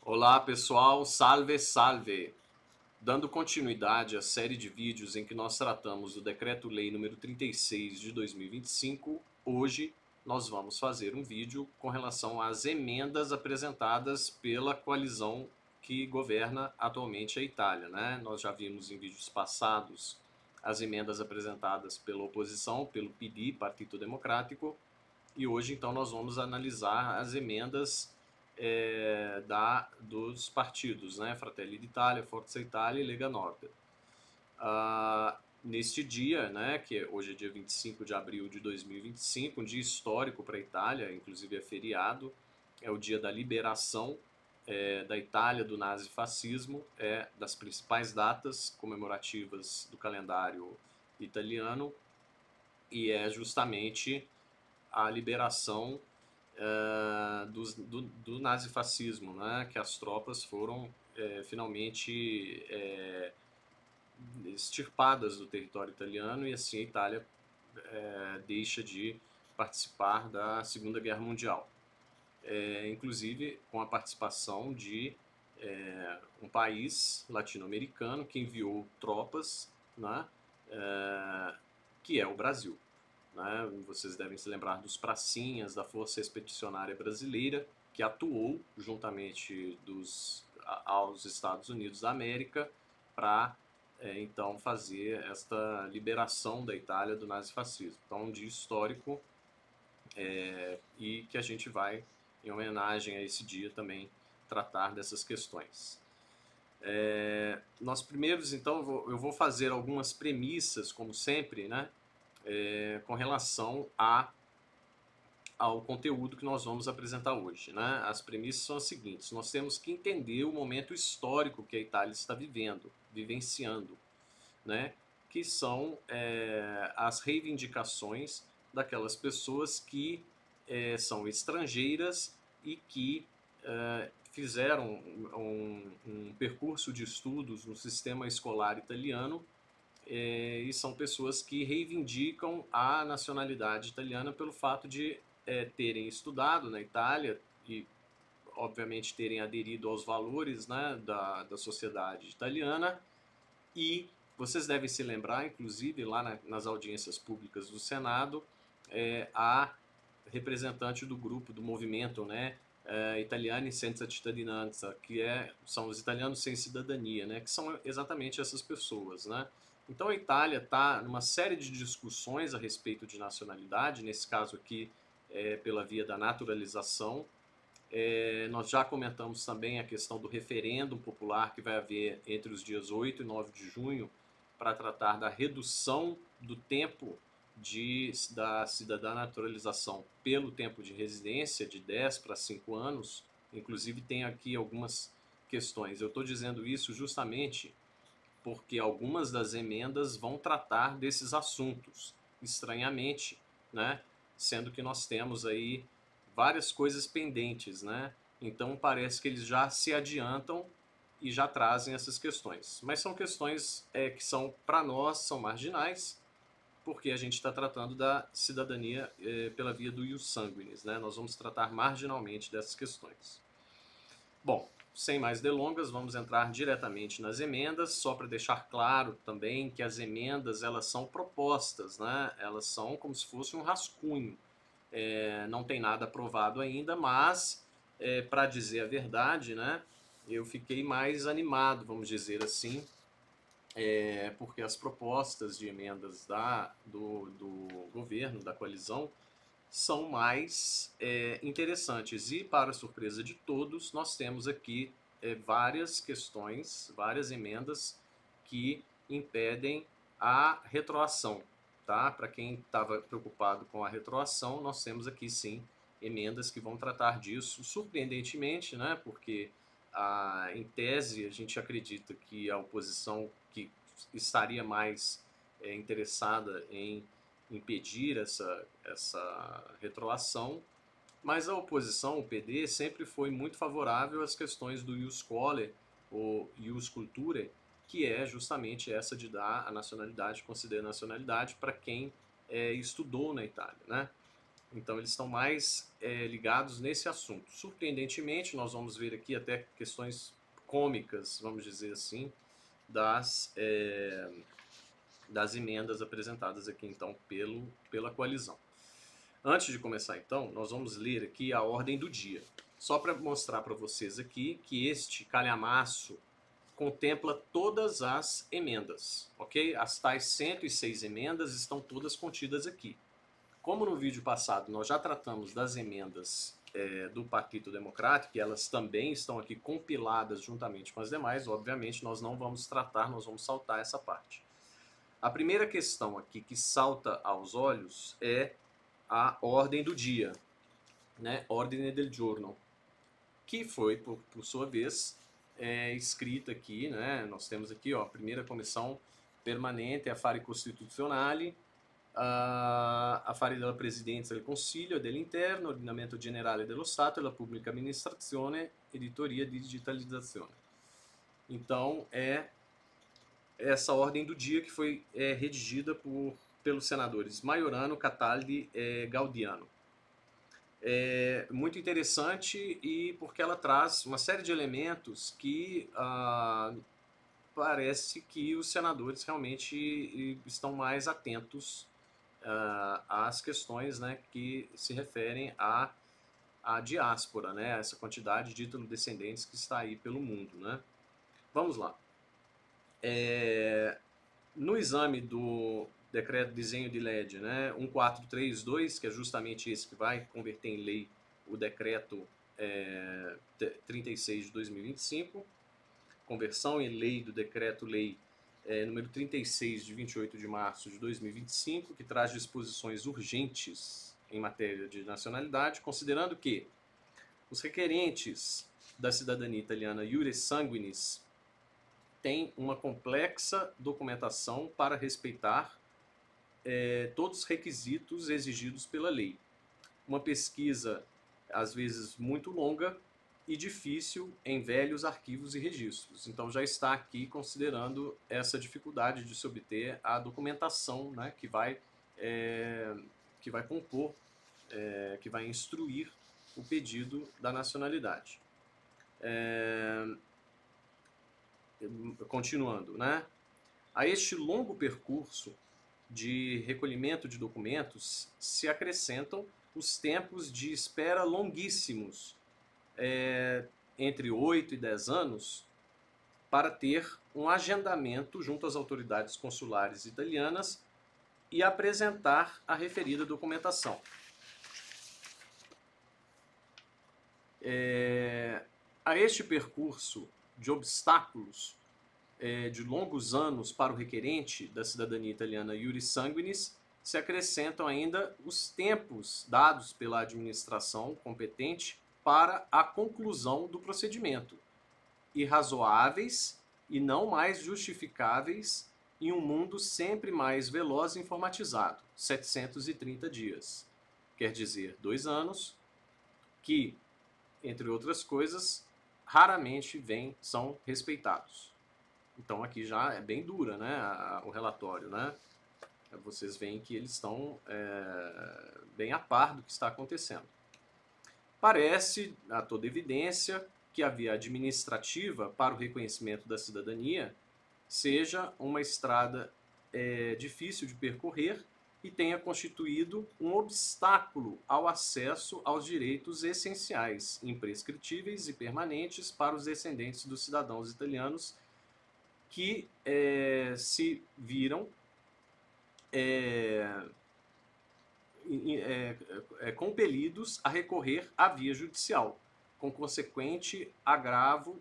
Olá pessoal, salve salve! Dando continuidade à série de vídeos em que nós tratamos do Decreto-Lei número 36 de 2025, hoje nós vamos fazer um vídeo com relação às emendas apresentadas pela coalizão que governa atualmente a Itália, né? Nós já vimos em vídeos passados as emendas apresentadas pela oposição, pelo PD, Partito Democrático, e hoje então nós vamos analisar as emendas dos partidos, né? Fratelli d'Italia, Forza Italia e Lega Nord. Neste dia, né, que hoje é dia 25 de abril de 2025, um dia histórico para a Itália, inclusive é feriado, é o dia da liberação da Itália do nazifascismo, é das principais datas comemorativas do calendário italiano e é justamente a liberação do nazifascismo, né? Que as tropas foram finalmente extirpadas do território italiano e assim a Itália deixa de participar da Segunda Guerra Mundial. Inclusive com a participação de um país latino-americano que enviou tropas, né? Que é o Brasil. Né? Vocês devem se lembrar dos pracinhas da Força Expedicionária Brasileira, que atuou juntamente aos Estados Unidos da América para então fazer esta liberação da Itália do nazifascismo. Então, um dia histórico e que a gente vai, em homenagem a esse dia, também tratar dessas questões. Nós primeiros, então, eu vou fazer algumas premissas, como sempre, né? Com relação ao conteúdo que nós vamos apresentar hoje. Né? As premissas são as seguintes: nós temos que entender o momento histórico que a Itália está vivenciando, né? Que são as reivindicações daquelas pessoas que são estrangeiras e que fizeram um percurso de estudos no sistema escolar italiano e são pessoas que reivindicam a nacionalidade italiana pelo fato de terem estudado na Itália e, obviamente, terem aderido aos valores, né, da sociedade italiana. E vocês devem se lembrar, inclusive, lá nas audiências públicas do Senado, a representante do grupo, do movimento, né, Italiani Senza Cittadinanza, que são os italianos sem cidadania, né, que são exatamente essas pessoas, né. Então a Itália está numa série de discussões a respeito de nacionalidade, nesse caso aqui pela via da naturalização. Nós já comentamos também a questão do referendo popular que vai haver entre os dias 8 e 9 de junho para tratar da redução do tempo da cidadã naturalização pelo tempo de residência de 10 para 5 anos. Inclusive tem aqui algumas questões. Eu estou dizendo isso justamente porque algumas das emendas vão tratar desses assuntos, estranhamente, né? Sendo que nós temos aí várias coisas pendentes, né? Então parece que eles já se adiantam e já trazem essas questões. Mas são questões que são, para nós, são marginais, porque a gente está tratando da cidadania pela via do ius sanguinis, né? Nós vamos tratar marginalmente dessas questões. Bom, sem mais delongas, vamos entrar diretamente nas emendas, só para deixar claro também que as emendas elas são propostas, né? Elas são como se fosse um rascunho. Não tem nada aprovado ainda, mas para dizer a verdade, né? Eu fiquei mais animado, vamos dizer assim, porque as propostas de emendas do governo, da coalizão, são mais interessantes. E, para surpresa de todos, nós temos aqui várias questões, várias emendas que impedem a retroação. Tá? Para quem estava preocupado com a retroação, nós temos aqui sim emendas que vão tratar disso, surpreendentemente, né? Porque em tese a gente acredita que a oposição que estaria mais interessada em impedir essa retroação, mas a oposição, o PD, sempre foi muito favorável às questões do ius scholae, ou ius culturae, que é justamente essa de dar a nacionalidade, conceder a nacionalidade para quem estudou na Itália, né? Então eles estão mais ligados nesse assunto. Surpreendentemente, nós vamos ver aqui até questões cômicas, vamos dizer assim, das emendas apresentadas aqui então pela coalizão. Antes de começar então, nós vamos ler aqui a ordem do dia. Só para mostrar para vocês aqui que este calhamaço contempla todas as emendas, ok? As tais 106 emendas estão todas contidas aqui. Como no vídeo passado nós já tratamos das emendas do Partido Democrático, e elas também estão aqui compiladas juntamente com as demais, obviamente nós não vamos tratar, nós vamos saltar essa parte. A primeira questão aqui que salta aos olhos é a ordem do dia, né? Ordine del giorno, que foi, por sua vez, escrita aqui, né? Nós temos aqui, ó, a primeira comissão permanente, Affari Costituzionali, affari della Presidenza del Consiglio e dell'Interno, Ordinamento Generale dello Stato e la Pubblica Amministrazione, Editoria di Digitalizzazione. Então, é essa ordem do dia que foi redigida pelos senadores Majorano, Cataldi e Gaudiano. É muito interessante e porque ela traz uma série de elementos que parece que os senadores realmente estão mais atentos às questões, né, que se referem à diáspora, né, essa quantidade de descendentes que está aí pelo mundo, né. Vamos lá. No exame do decreto desenho de LED, né, 1432, que é justamente esse que vai converter em lei o decreto 36 de 2025, conversão em lei do decreto-lei número 36 de 28 de março de 2025, que traz disposições urgentes em matéria de nacionalidade, considerando que os requerentes da cidadania italiana iure sanguinis têm uma complexa documentação para respeitar todos os requisitos exigidos pela lei. Uma pesquisa, às vezes, muito longa e difícil em velhos arquivos e registros. Então já está aqui considerando essa dificuldade de se obter a documentação, né, que vai compor, que vai instruir o pedido da nacionalidade. Continuando, né? A este longo percurso de recolhimento de documentos se acrescentam os tempos de espera longuíssimos, entre 8 e 10 anos, para ter um agendamento junto às autoridades consulares italianas e apresentar a referida documentação. A este percurso de obstáculos de longos anos para o requerente da cidadania italiana iure sanguinis, se acrescentam ainda os tempos dados pela administração competente para a conclusão do procedimento, irrazoáveis e não mais justificáveis em um mundo sempre mais veloz e informatizado, 730 dias. Quer dizer, 2 anos, que, entre outras coisas, raramente são respeitados. Então aqui já é bem dura, né, o relatório, né? Vocês veem que eles estão bem a par do que está acontecendo. Parece, a toda evidência, que a via administrativa para o reconhecimento da cidadania seja uma estrada difícil de percorrer e tenha constituído um obstáculo ao acesso aos direitos essenciais, imprescritíveis e permanentes para os descendentes dos cidadãos italianos que se viram compelidos a recorrer à via judicial, com consequente agravo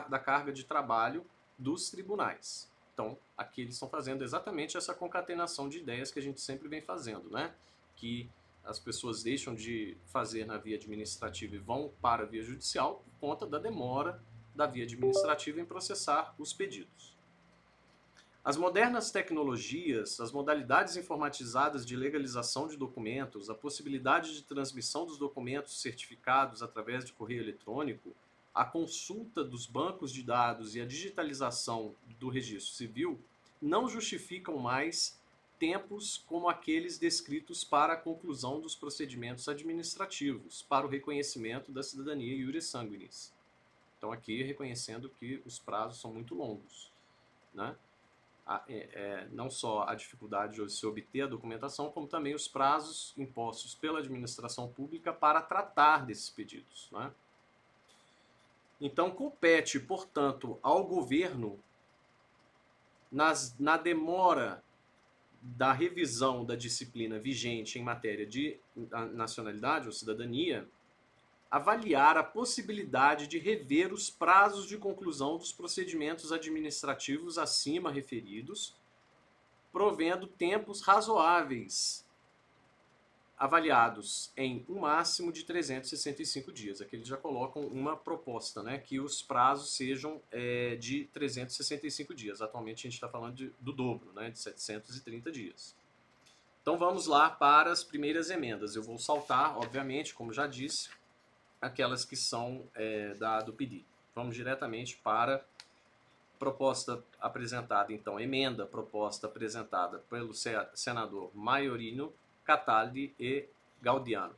da carga de trabalho dos tribunais. Então, aqui eles estão fazendo exatamente essa concatenação de ideias que a gente sempre vem fazendo, né? Que as pessoas deixam de fazer na via administrativa e vão para a via judicial por conta da demora da via administrativa em processar os pedidos. As modernas tecnologias, as modalidades informatizadas de legalização de documentos, a possibilidade de transmissão dos documentos certificados através de correio eletrônico, a consulta dos bancos de dados e a digitalização do registro civil não justificam mais tempos como aqueles descritos para a conclusão dos procedimentos administrativos, para o reconhecimento da cidadania iure sanguinis. Então aqui reconhecendo que os prazos são muito longos, né? Não só a dificuldade de se obter a documentação, como também os prazos impostos pela administração pública para tratar desses pedidos, né? Então compete, portanto, ao governo, na demora da revisão da disciplina vigente em matéria de nacionalidade ou cidadania, avaliar a possibilidade de rever os prazos de conclusão dos procedimentos administrativos acima referidos, provendo tempos razoáveis, avaliados em um máximo de 365 dias. Aqui eles já colocam uma proposta, né, que os prazos sejam de 365 dias. Atualmente a gente está falando do dobro, né, de 730 dias. Então vamos lá para as primeiras emendas. Eu vou saltar, obviamente, como já disse, aquelas que são do pedido. Vamos diretamente para proposta apresentada, então, emenda proposta apresentada pelo senador Maiorino, Cataldi e Gaudiano.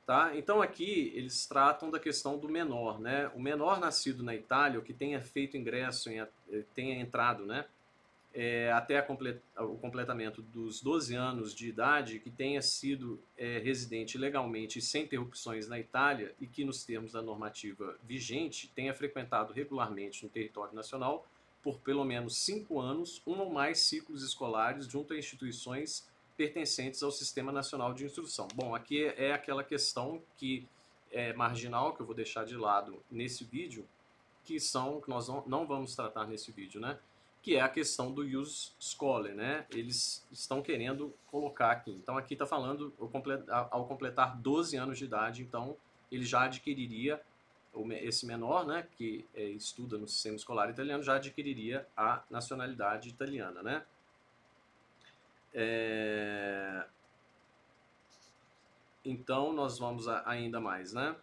Tá? Então aqui eles tratam da questão do menor, né? O menor nascido na Itália, o que tenha feito ingresso, tenha entrado, né, até o completamento dos 12 anos de idade, que tenha sido residente legalmente e sem interrupções na Itália e que, nos termos da normativa vigente, tenha frequentado regularmente no território nacional por pelo menos 5 anos, um ou mais ciclos escolares junto a instituições pertencentes ao Sistema Nacional de Instrução. Bom, aqui é aquela questão que é marginal, que eu vou deixar de lado nesse vídeo, que nós não vamos tratar nesse vídeo, né? Que é a questão do ius scholae, né? Eles estão querendo colocar aqui. Então aqui está falando ao completar 12 anos de idade, então ele já adquiriria, esse menor, né, que estuda no sistema escolar italiano, já adquiriria a nacionalidade italiana, né? Então nós vamos ainda mais, né?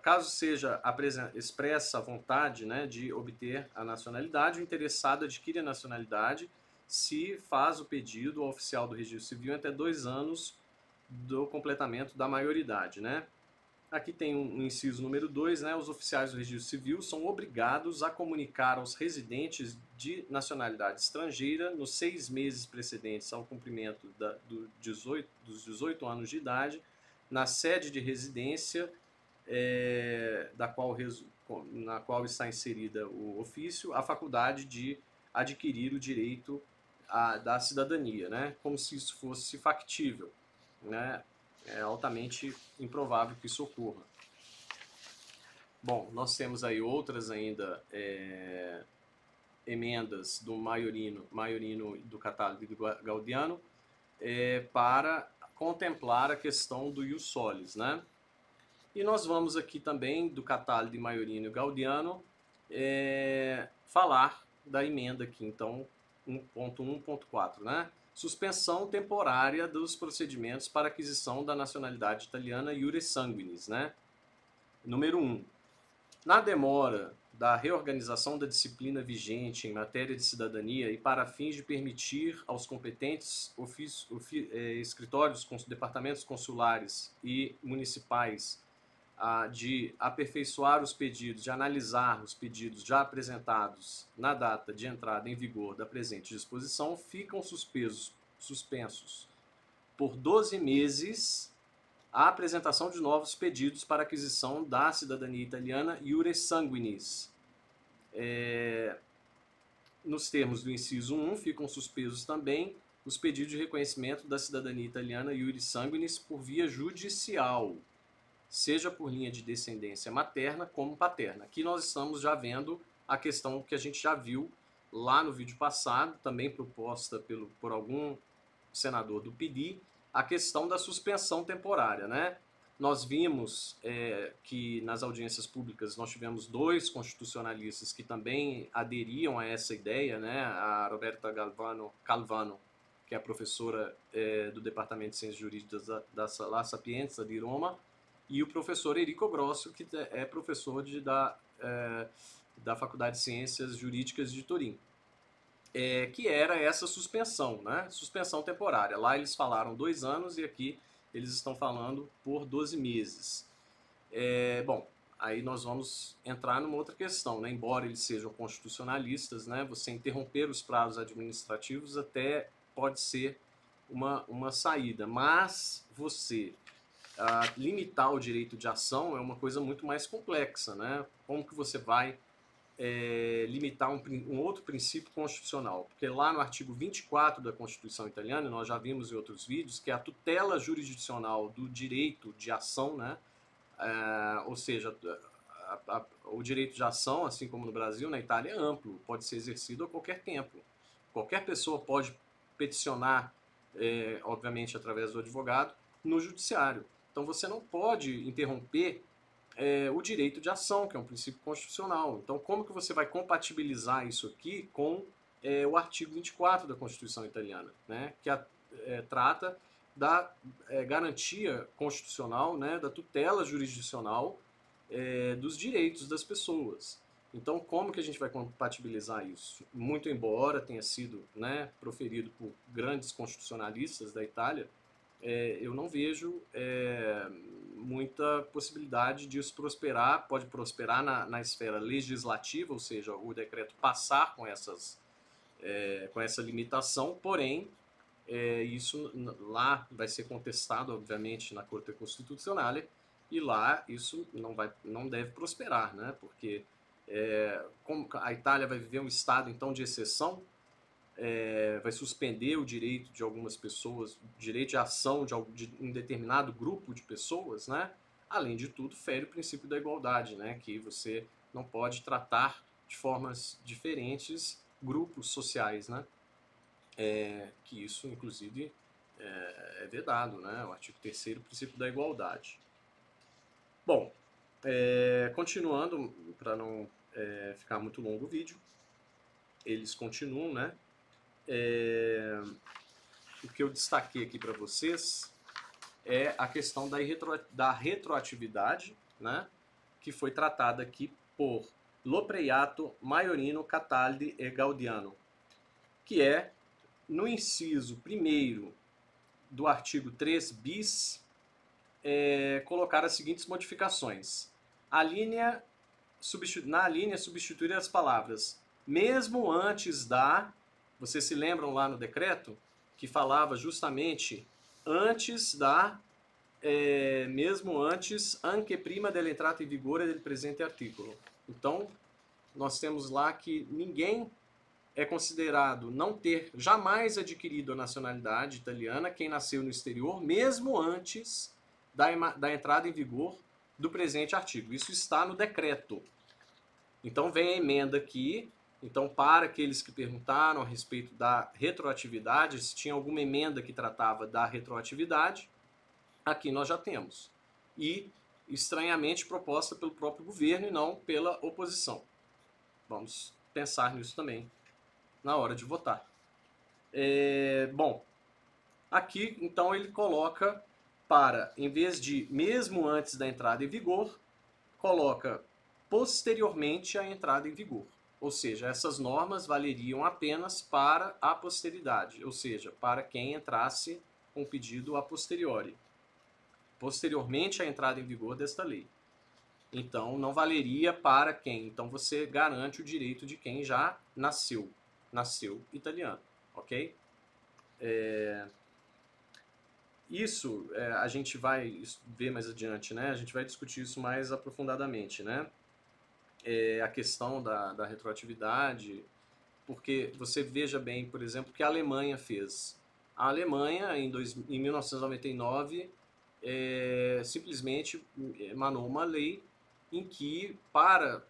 Caso seja expressa a vontade, né, de obter a nacionalidade, o interessado adquire a nacionalidade se faz o pedido ao oficial do registro civil até 2 anos do completamento da maioridade, né? Aqui tem um inciso número 2, né? Os oficiais do registro civil são obrigados a comunicar aos residentes de nacionalidade estrangeira, nos 6 meses precedentes ao cumprimento dos 18 anos de idade, na sede de residência na qual está inserida o ofício, a faculdade de adquirir o direito da cidadania, né? Como se isso fosse factível, né? É altamente improvável que isso ocorra. Bom, nós temos aí outras ainda emendas do Maiorino do Cataldi e do Gaudiano para contemplar a questão do ius solis, né? E nós vamos aqui também, do Cataldi, Maiorino e Gaudiano, falar da emenda aqui, então, 1.1.4, né? Suspensão temporária dos procedimentos para aquisição da nacionalidade italiana iure sanguinis, né? Número 1. Na demora da reorganização da disciplina vigente em matéria de cidadania e para fins de permitir aos competentes escritórios, departamentos consulares e municipais de aperfeiçoar os pedidos, de analisar os pedidos já apresentados na data de entrada em vigor da presente disposição, ficam suspensos por 12 meses a apresentação de novos pedidos para aquisição da cidadania italiana iure sanguinis. Nos termos do inciso 1, ficam suspensos também os pedidos de reconhecimento da cidadania italiana iure sanguinis por via judicial, seja por linha de descendência materna como paterna. Aqui nós estamos já vendo a questão que a gente já viu lá no vídeo passado, também proposta por algum senador do PD, a questão da suspensão temporária, né? Nós vimos que nas audiências públicas nós tivemos 2 constitucionalistas que também aderiam a essa ideia, né? A Roberta Calvano, que é professora do Departamento de Ciências Jurídicas da La Sapienza de Roma, e o professor Enrico Grosso, que é professor da Faculdade de Ciências Jurídicas de Turim, que era essa suspensão, né? Suspensão temporária. Lá eles falaram 2 anos e aqui eles estão falando por 12 meses. Bom, aí nós vamos entrar numa outra questão, né? Embora eles sejam constitucionalistas, né? Você interromper os prazos administrativos até pode ser uma saída, mas você limitar o direito de ação é uma coisa muito mais complexa, né? Como que você vai limitar um outro princípio constitucional? Porque lá no artigo 24 da Constituição Italiana, nós já vimos em outros vídeos, que é a tutela jurisdicional do direito de ação, né? Ou seja, o direito de ação, assim como no Brasil, na Itália, é amplo, pode ser exercido a qualquer tempo. Qualquer pessoa pode peticionar, obviamente através do advogado, no judiciário. Então você não pode interromper o direito de ação, que é um princípio constitucional. Então como que você vai compatibilizar isso aqui com o artigo 24 da Constituição Italiana, né? Que trata da garantia constitucional, né? Da tutela jurisdicional dos direitos das pessoas. Então como que a gente vai compatibilizar isso? Muito embora tenha sido, né, proferido por grandes constitucionalistas da Itália, eu não vejo muita possibilidade disso prosperar. Pode prosperar na esfera legislativa, ou seja, o decreto passar com essa limitação, porém, isso lá vai ser contestado, obviamente, na Corte Constitucional, e lá isso não deve prosperar, né? Porque como a Itália vai viver um estado, então, de exceção, vai suspender o direito de algumas pessoas, o direito de ação de um determinado grupo de pessoas, né? Além de tudo, fere o princípio da igualdade, né? Que você não pode tratar de formas diferentes grupos sociais, né? Que isso, inclusive, é vedado, né? O artigo 3º, princípio da igualdade. Bom, continuando, para não ficar muito longo o vídeo, eles continuam, né? O que eu destaquei aqui para vocês é a questão da retroatividade, né, que foi tratada aqui por Lopreiato, Maiorino, Cataldi e Gaudiano, que é no inciso 1º do artigo 3 bis, colocar as seguintes modificações. Na linha substituir as palavras mesmo antes da... Vocês se lembram lá no decreto que falava justamente antes da... mesmo antes, anche prima dell'entrata in vigore del presente articolo. Então, nós temos lá que ninguém é considerado não ter jamais adquirido a nacionalidade italiana, quem nasceu no exterior, mesmo antes da entrada em vigor do presente artigo. Isso está no decreto. Então vem a emenda aqui. Então, para aqueles que perguntaram a respeito da retroatividade, se tinha alguma emenda que tratava da retroatividade, aqui nós já temos. E, estranhamente, proposta pelo próprio governo e não pela oposição. Vamos pensar nisso também na hora de votar. Bom, aqui, então, ele coloca para, em vez de mesmo antes da entrada em vigor, coloca posteriormente à entrada em vigor. Ou seja, essas normas valeriam apenas para a posteridade, ou seja, para quem entrasse com pedido a posteriori, posteriormente à entrada em vigor desta lei. Então, não valeria para quem? Então, você garante o direito de quem já nasceu italiano, ok? Isso a gente vai ver mais adiante, né? A gente vai discutir isso mais aprofundadamente, né? A questão da retroatividade, porque você veja bem, por exemplo, o que a Alemanha fez. A Alemanha, em 1999, simplesmente emanou uma lei em que, para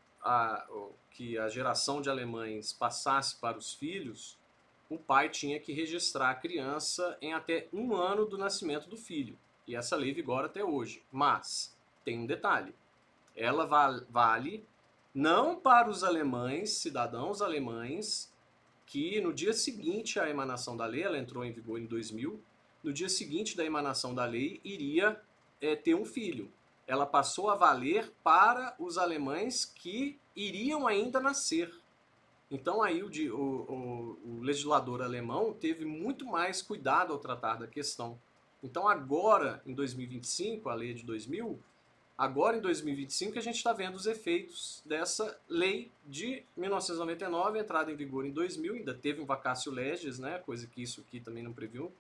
que a geração de alemães passasse para os filhos, o pai tinha que registrar a criança em até 1 ano do nascimento do filho. E essa lei vigora até hoje. Mas tem um detalhe. Ela vale não para os alemães, cidadãos alemães, que no dia seguinte à emanação da lei, ela entrou em vigor em 2000, no dia seguinte da emanação da lei iria ter um filho. Ela passou a valer para os alemães que iriam ainda nascer. Então aí o legislador alemão teve muito mais cuidado ao tratar da questão. Então agora, em 2025, a lei é de 2000, agora em 2025 a gente está vendo os efeitos dessa lei de 1999, entrada em vigor em 2000, ainda teve um vacatio legis, né, coisa que isso aqui também não previu.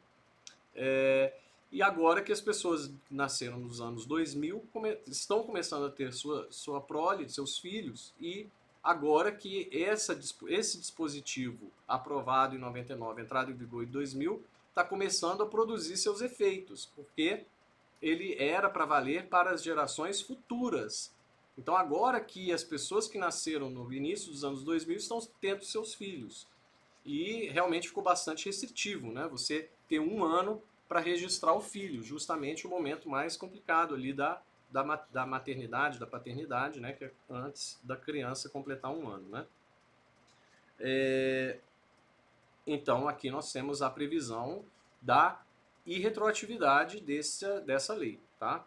E agora que as pessoas que nasceram nos anos 2000 estão começando a ter sua prole, seus filhos, e agora que esse dispositivo aprovado em 99, entrado em vigor em 2000, está começando a produzir seus efeitos, porque ele era para valer para as gerações futuras. Então agora que as pessoas que nasceram no início dos anos 2000 estão tendo seus filhos. E realmente ficou bastante restritivo, né? Você ter um ano para registrar o filho, justamente o momento mais complicado ali da maternidade, da paternidade, né? Que é antes da criança completar um ano, né? Então aqui nós temos a previsão da irretroatividade dessa lei, tá?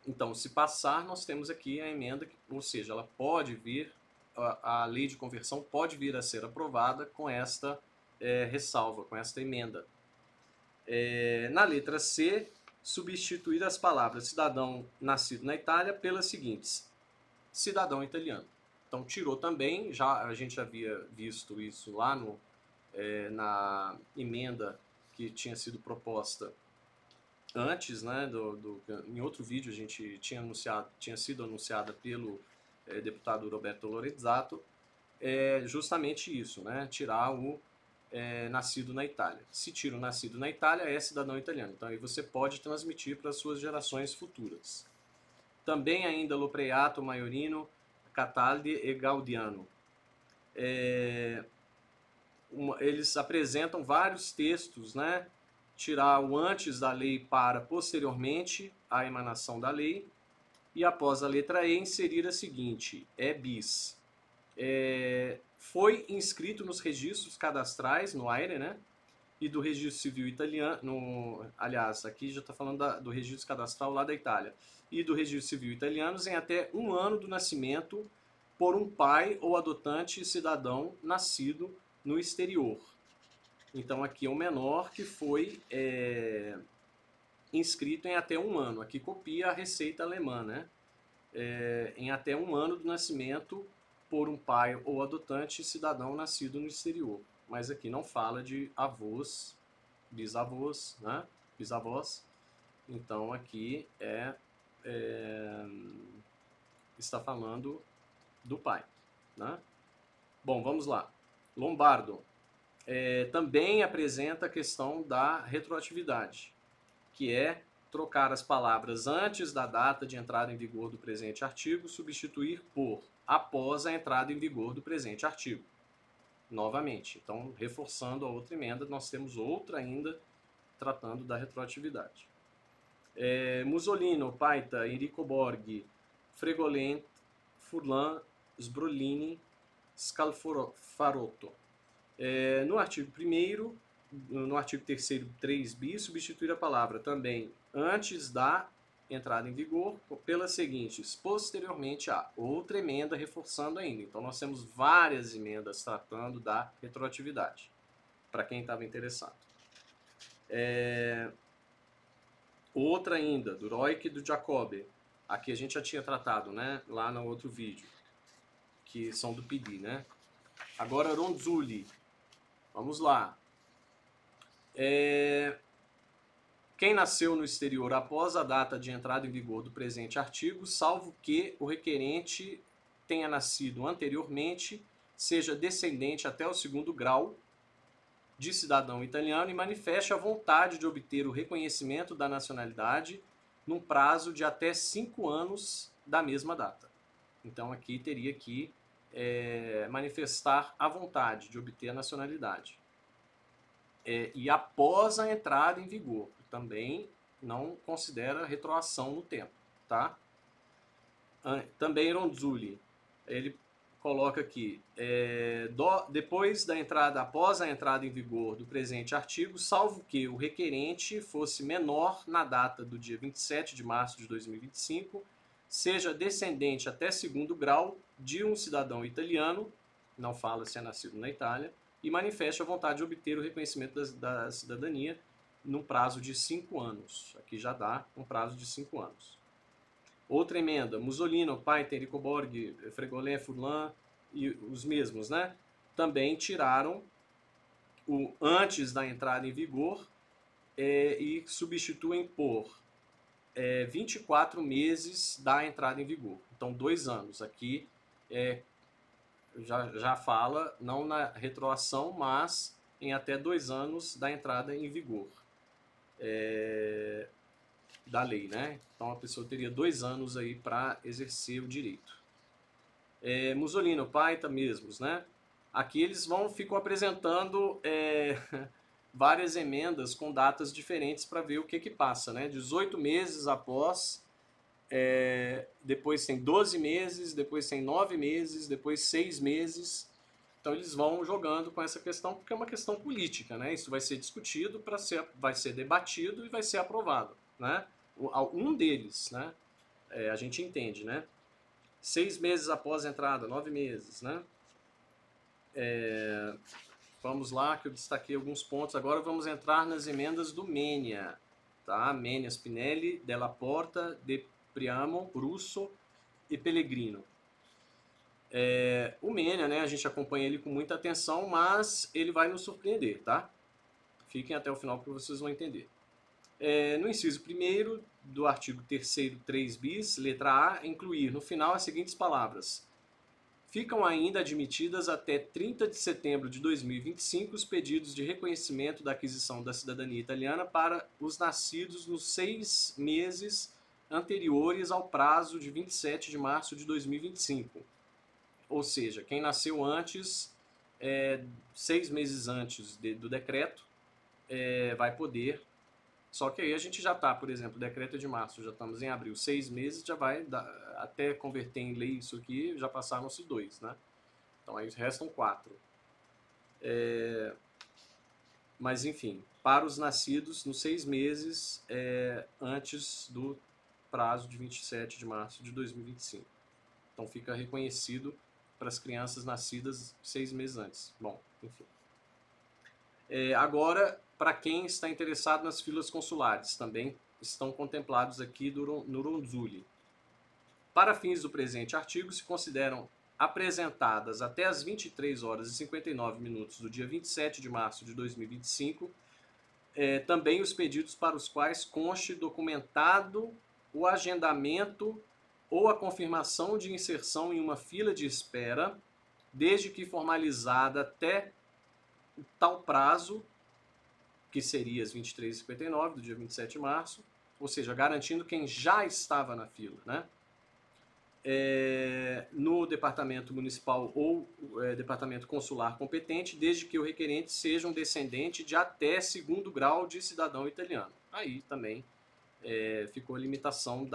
Então, se passar, nós temos aqui a emenda, ou seja, ela pode vir, a lei de conversão pode vir a ser aprovada com esta ressalva, com esta emenda. Na letra C, substituir as palavras cidadão nascido na Itália pelas seguintes: cidadão italiano. Então, tirou também, a gente havia visto isso lá na emenda que tinha sido proposta antes, né, em outro vídeo a gente tinha sido anunciada pelo deputado Roberto Lorenzato, justamente isso, né, tirar o nascido na Itália. Se tira o nascido na Itália, é cidadão italiano. Então aí você pode transmitir para as suas gerações futuras. Também ainda Lopreato, Maiorino, Cataldi e Gaudiano. Eles apresentam vários textos, né, tirar o antes da lei para posteriormente à emanação da lei, e após a letra E inserir a seguinte: bis. Foi inscrito nos registros cadastrais, no AIRE, né, e do registro civil italiano, aliás, aqui já está falando do registro cadastral lá da Itália, e do registro civil italianos em até um ano do nascimento por um pai ou adotante cidadão nascido no exterior. Então aqui é o menor que foi inscrito em até um ano. Aqui copia a receita alemã, né? Em até um ano do nascimento por um pai ou adotante cidadão nascido no exterior. Mas aqui não fala de avós, bisavós, né? Bisavós. Então aqui está falando do pai, né? Bom, vamos lá. Lombardo também apresenta a questão da retroatividade, que é trocar as palavras antes da data de entrada em vigor do presente artigo, substituir por após a entrada em vigor do presente artigo. Novamente, então, reforçando a outra emenda, nós temos outra ainda tratando da retroatividade. Musolino, Paita, Enrico Borghi, Fregolent, Furlan, Sbrolini, Scalfarotto. No artigo 1º, no artigo 3º 3bis, substituir a palavra também antes da entrada em vigor pelas seguintes: posteriormente a. Outra emenda reforçando ainda. Então nós temos várias emendas tratando da retroatividade, para quem estava interessado. Outra ainda, do Roig e do Jacobi. Aqui a gente já tinha tratado, né, lá no outro vídeo, que são do PD, né? Agora Ronzulli. Vamos lá. Quem nasceu no exterior após a data de entrada em vigor do presente artigo, salvo que o requerente tenha nascido anteriormente, seja descendente até o 2º grau de cidadão italiano e manifeste a vontade de obter o reconhecimento da nacionalidade num prazo de até 5 anos da mesma data. Então aqui teria que manifestar a vontade de obter a nacionalidade. E após a entrada em vigor, também não considera retroação no tempo, tá? Também Ronzulli, ele coloca aqui, depois da entrada, após a entrada em vigor do presente artigo, salvo que o requerente fosse menor na data do dia 27 de março de 2025, seja descendente até segundo grau de um cidadão italiano, não fala se é nascido na Itália, e manifeste a vontade de obter o reconhecimento da cidadania num prazo de 5 anos. Aqui já dá um prazo de 5 anos. Outra emenda, Musolino, Paiter, Enrico Borghi, Fregolin, Furlan e os mesmos, né? Também tiraram o antes da entrada em vigor e substituem por 24 meses da entrada em vigor. Então, 2 anos. Aqui já fala, não na retroação, mas em até 2 anos da entrada em vigor da lei, né? Então, a pessoa teria 2 anos aí para exercer o direito. Musolino, Paita mesmos, né? Aqui eles ficam apresentando várias emendas com datas diferentes para ver o que passa, né? 18 meses após, depois tem 12 meses, depois tem 9 meses, depois 6 meis. Então eles vão jogando com essa questão porque é uma questão política, né? Isso vai ser discutido, vai ser debatido e vai ser aprovado, né? Um deles, né? A gente entende, né? 6 meses após a entrada, 9 meses, né? Vamos lá, que eu destaquei alguns pontos. Agora vamos entrar nas emendas do Menia, tá? Menia, Spinelli, Della Porta, De Priamo, Russo e Pellegrino. O Menia, né? A gente acompanha ele com muita atenção, mas ele vai nos surpreender, tá? Fiquem até o final que vocês vão entender. No inciso 1º do artigo 3º 3 bis, letra A, incluir no final as seguintes palavras: ficam ainda admitidas até 30 de setembro de 2025 os pedidos de reconhecimento da aquisição da cidadania italiana para os nascidos nos 6 meses anteriores ao prazo de 27 de março de 2025. Ou seja, quem nasceu antes, 6 meses antes do decreto, vai poder. Só que aí a gente já está, por exemplo, decreto de março, já estamos em abril, 6 meses, já vai até converter em lei isso aqui, já passaram-se 2, né? Então aí restam 4. Mas enfim, para os nascidos nos 6 meses antes do prazo de 27 de março de 2025. Então fica reconhecido para as crianças nascidas 6 meses antes. Bom, enfim. Agora, para quem está interessado nas filas consulares, também estão contemplados aqui no Ronzulli. Para fins do presente artigo, se consideram apresentadas até as 23 horas e 59 minutos do dia 27 de março de 2025, também os pedidos para os quais conste documentado o agendamento ou a confirmação de inserção em uma fila de espera, desde que formalizada até tal prazo, que seria as 23h59 do dia 27 de março, ou seja, garantindo quem já estava na fila, né? No departamento municipal ou departamento consular competente, desde que o requerente seja um descendente de até segundo grau de cidadão italiano. Aí também ficou a limitação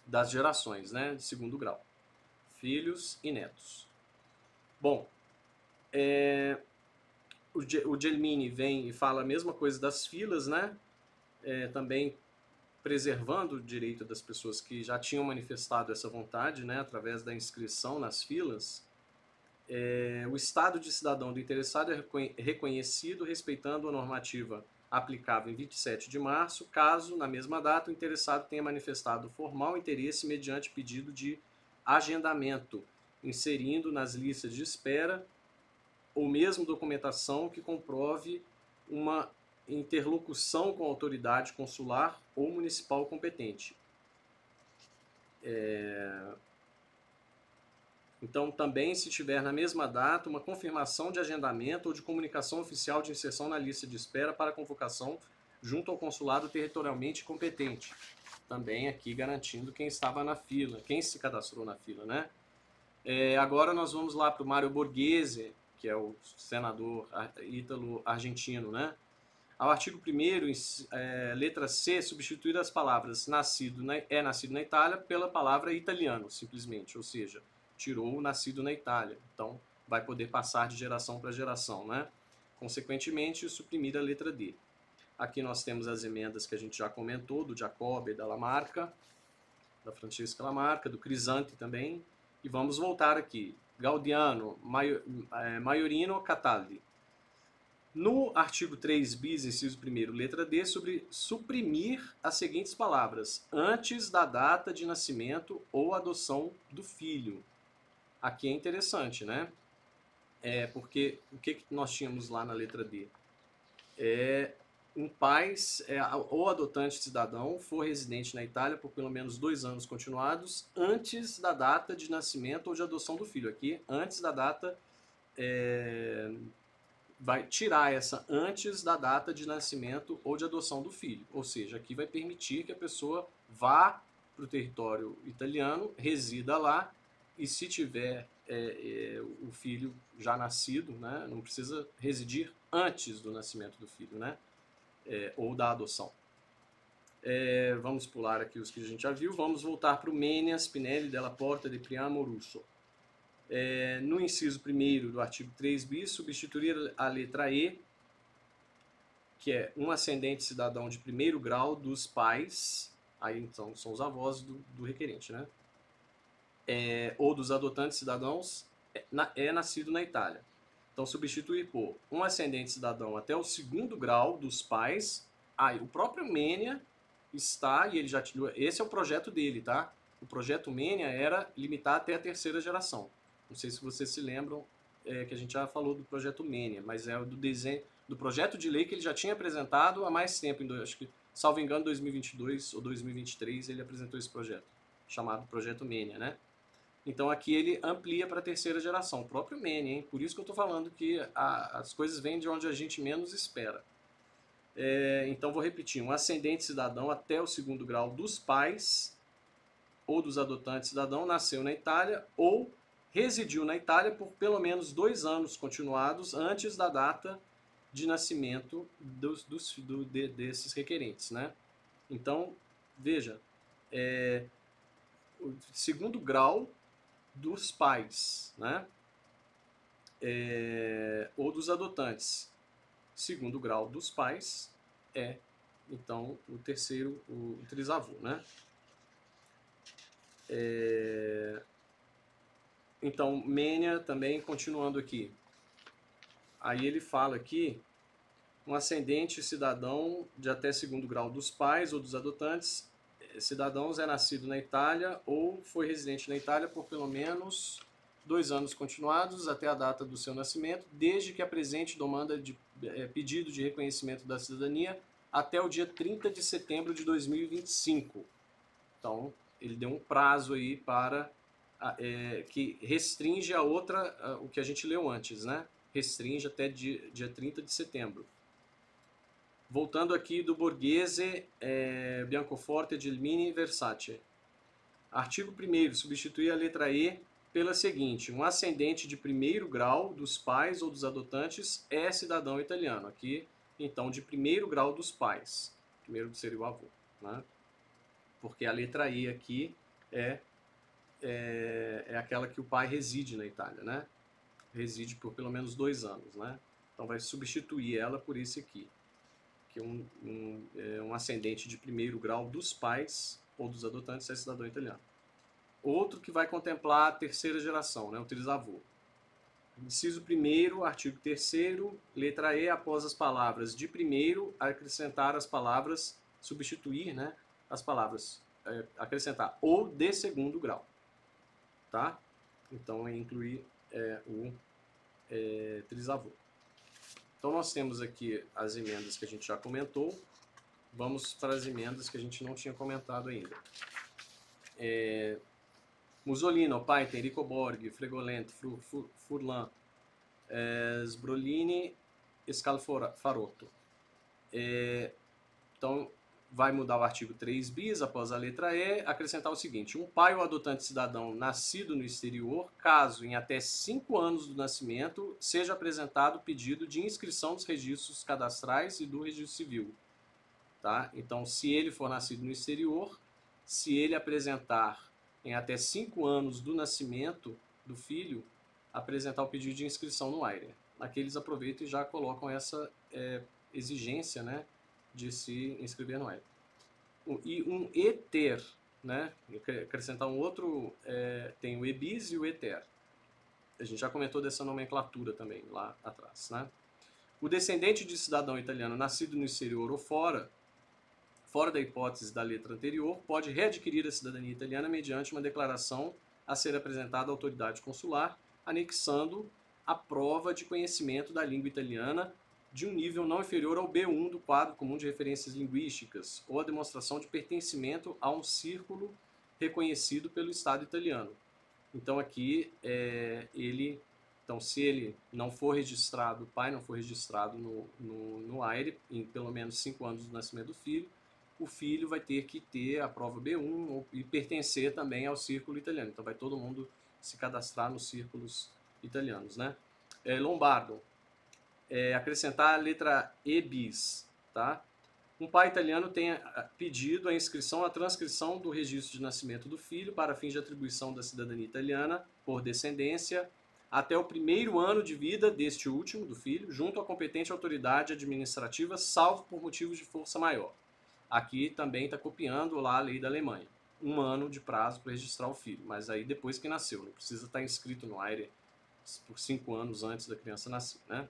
das gerações, né, de segundo grau, filhos e netos. Bom, o Gelmini vem e fala a mesma coisa das filas, né? Também preservando o direito das pessoas que já tinham manifestado essa vontade, né, através da inscrição nas filas. O estado de cidadão do interessado é reconhecido respeitando a normativa aplicável em 27 de março, caso, na mesma data, o interessado tenha manifestado formal interesse mediante pedido de agendamento, inserindo nas listas de espera ou mesmo documentação que comprove uma interlocução com a autoridade consular ou municipal competente. Então, também, se tiver na mesma data, uma confirmação de agendamento ou de comunicação oficial de inserção na lista de espera para convocação junto ao consulado territorialmente competente. Também aqui garantindo quem estava na fila, quem se cadastrou na fila, né? Agora nós vamos lá para o Mário Borghese, que é o senador ítalo-argentino, né? Ao artigo 1º, letra C, substituir as palavras nascido na Itália pela palavra italiano, simplesmente, ou seja, tirou o nascido na Itália. Então, vai poder passar de geração para geração, né? Consequentemente, suprimir a letra D. Aqui nós temos as emendas que a gente já comentou, do Giacobbe e da Lamarca, da Francesca Lamarca, do Crisante também. E vamos voltar aqui. Gaudiano, Maiorino, Cataldi. No artigo 3 bis, inciso 1º, letra D, sobre suprimir as seguintes palavras: antes da data de nascimento ou adoção do filho. Aqui é interessante, né? Porque o que nós tínhamos lá na letra D? Um pai ou adotante cidadão for residente na Itália por pelo menos 2 anos continuados antes da data de nascimento ou de adoção do filho. Aqui, antes da data, vai tirar essa antes da data de nascimento ou de adoção do filho. Ou seja, aqui vai permitir que a pessoa vá para o território italiano, resida lá, e se tiver o filho já nascido, né, não precisa residir antes do nascimento do filho, né, ou da adoção. Vamos pular aqui os que a gente já viu. Vamos voltar para o Menia, Spinelli, Della Porta, De Priamo, Russo. No inciso 1º do artigo 3 bis, substituir a letra E, que é um ascendente cidadão de primeiro grau dos pais, aí então são os avós do requerente, né? Ou dos adotantes cidadãos, nascido na Itália. Então, substituir por um ascendente cidadão até o 2º grau dos pais. O próprio Menia está, e ele já tirou, esse é o projeto dele, tá? O projeto Menia era limitar até a 3ª geração. Não sei se vocês se lembram que a gente já falou do projeto Menia, mas é do desenho, do projeto de lei que ele já tinha apresentado há mais tempo, acho que, salvo engano, 2022 ou 2023 ele apresentou esse projeto, chamado Projeto Menia, né? Então aqui ele amplia para a 3ª geração, o próprio Menia, hein? Por isso que eu estou falando que as coisas vêm de onde a gente menos espera. Então vou repetir, um ascendente cidadão até o 2º grau dos pais ou dos adotantes cidadão nasceu na Itália ou residiu na Itália por pelo menos 2 anos continuados antes da data de nascimento desses requerentes, né? Então, veja, o 2º grau dos pais, né? Ou dos adotantes. 2º grau dos pais então, o 3º, o trisavô, né? Então, Menia também, continuando aqui. Aí ele fala aqui, um ascendente cidadão de até 2º grau dos pais ou dos adotantes, cidadãos nascido na Itália ou foi residente na Itália por pelo menos 2 anos continuados até a data do seu nascimento, desde que apresente demanda de pedido de reconhecimento da cidadania até o dia 30 de setembro de 2025. Então, ele deu um prazo aí para que restringe a outra, o que a gente leu antes, né? Restringe até dia 30 de setembro. Voltando aqui do Borghese, Biancoforte, Gelmini e Versace. Artigo 1º, substituir a letra E pela seguinte: um ascendente de 1º grau dos pais ou dos adotantes é cidadão italiano. Aqui, então, de 1º grau dos pais. Primeiro seria o avô, né? Porque a letra E aqui é aquela que o pai reside na Itália, né? Reside por pelo menos 2 anos, né? Então vai substituir ela por esse aqui, que é um ascendente de 1º grau dos pais ou dos adotantes é cidadão italiano. Outro que vai contemplar a 3ª geração, né? O trisavô. Inciso 1º, artigo 3º, letra E, após as palavras de primeiro, acrescentar as palavras, substituir, né? As palavras, acrescentar ou de 2º grau. Tá? Então, incluir o trisavô. Então, nós temos aqui as emendas que a gente já comentou. Vamos para as emendas que a gente não tinha comentado ainda. Musolino, Paita, Enrico Borghi, Fregolent, Furlan, Sbrolini, Scalfarotto. Então, vai mudar o artigo 3 bis, após a letra E, acrescentar o seguinte: um pai ou adotante cidadão nascido no exterior, caso em até 5 anos do nascimento, seja apresentado pedido de inscrição dos registros cadastrais e do registro civil. Tá? Então, se ele for nascido no exterior, se ele apresentar em até 5 anos do nascimento do filho, apresentar o pedido de inscrição no AIRE. Aqui eles aproveitam e já colocam essa exigência, né, de se inscrever no EIRE. E um ETER, né? Acrescentar um outro, tem o EBIS e o ETER. A gente já comentou dessa nomenclatura também lá atrás, né? O descendente de cidadão italiano nascido no exterior ou fora da hipótese da letra anterior, pode readquirir a cidadania italiana mediante uma declaração a ser apresentada à autoridade consular, anexando a prova de conhecimento da língua italiana de um nível não inferior ao B1 do quadro comum de referências linguísticas, ou a demonstração de pertencimento a um círculo reconhecido pelo Estado italiano. Então aqui então se ele não for registrado, o pai não for registrado no AIRE em pelo menos 5 anos do nascimento do filho, o filho vai ter que ter a prova B1 e pertencer também ao círculo italiano. Então vai todo mundo se cadastrar nos círculos italianos, né? Lombardo, acrescentar a letra E bis, tá? Um pai italiano tem pedido a inscrição, a transcrição do registro de nascimento do filho para fins de atribuição da cidadania italiana por descendência até o primeiro ano de vida deste último, do filho, junto à competente autoridade administrativa, salvo por motivos de força maior. Aqui também está copiando lá a lei da Alemanha. 1 ano de prazo para registrar o filho, mas aí depois que nasceu, não precisa estar inscrito no AIRE por 5 anos antes da criança nascer, né?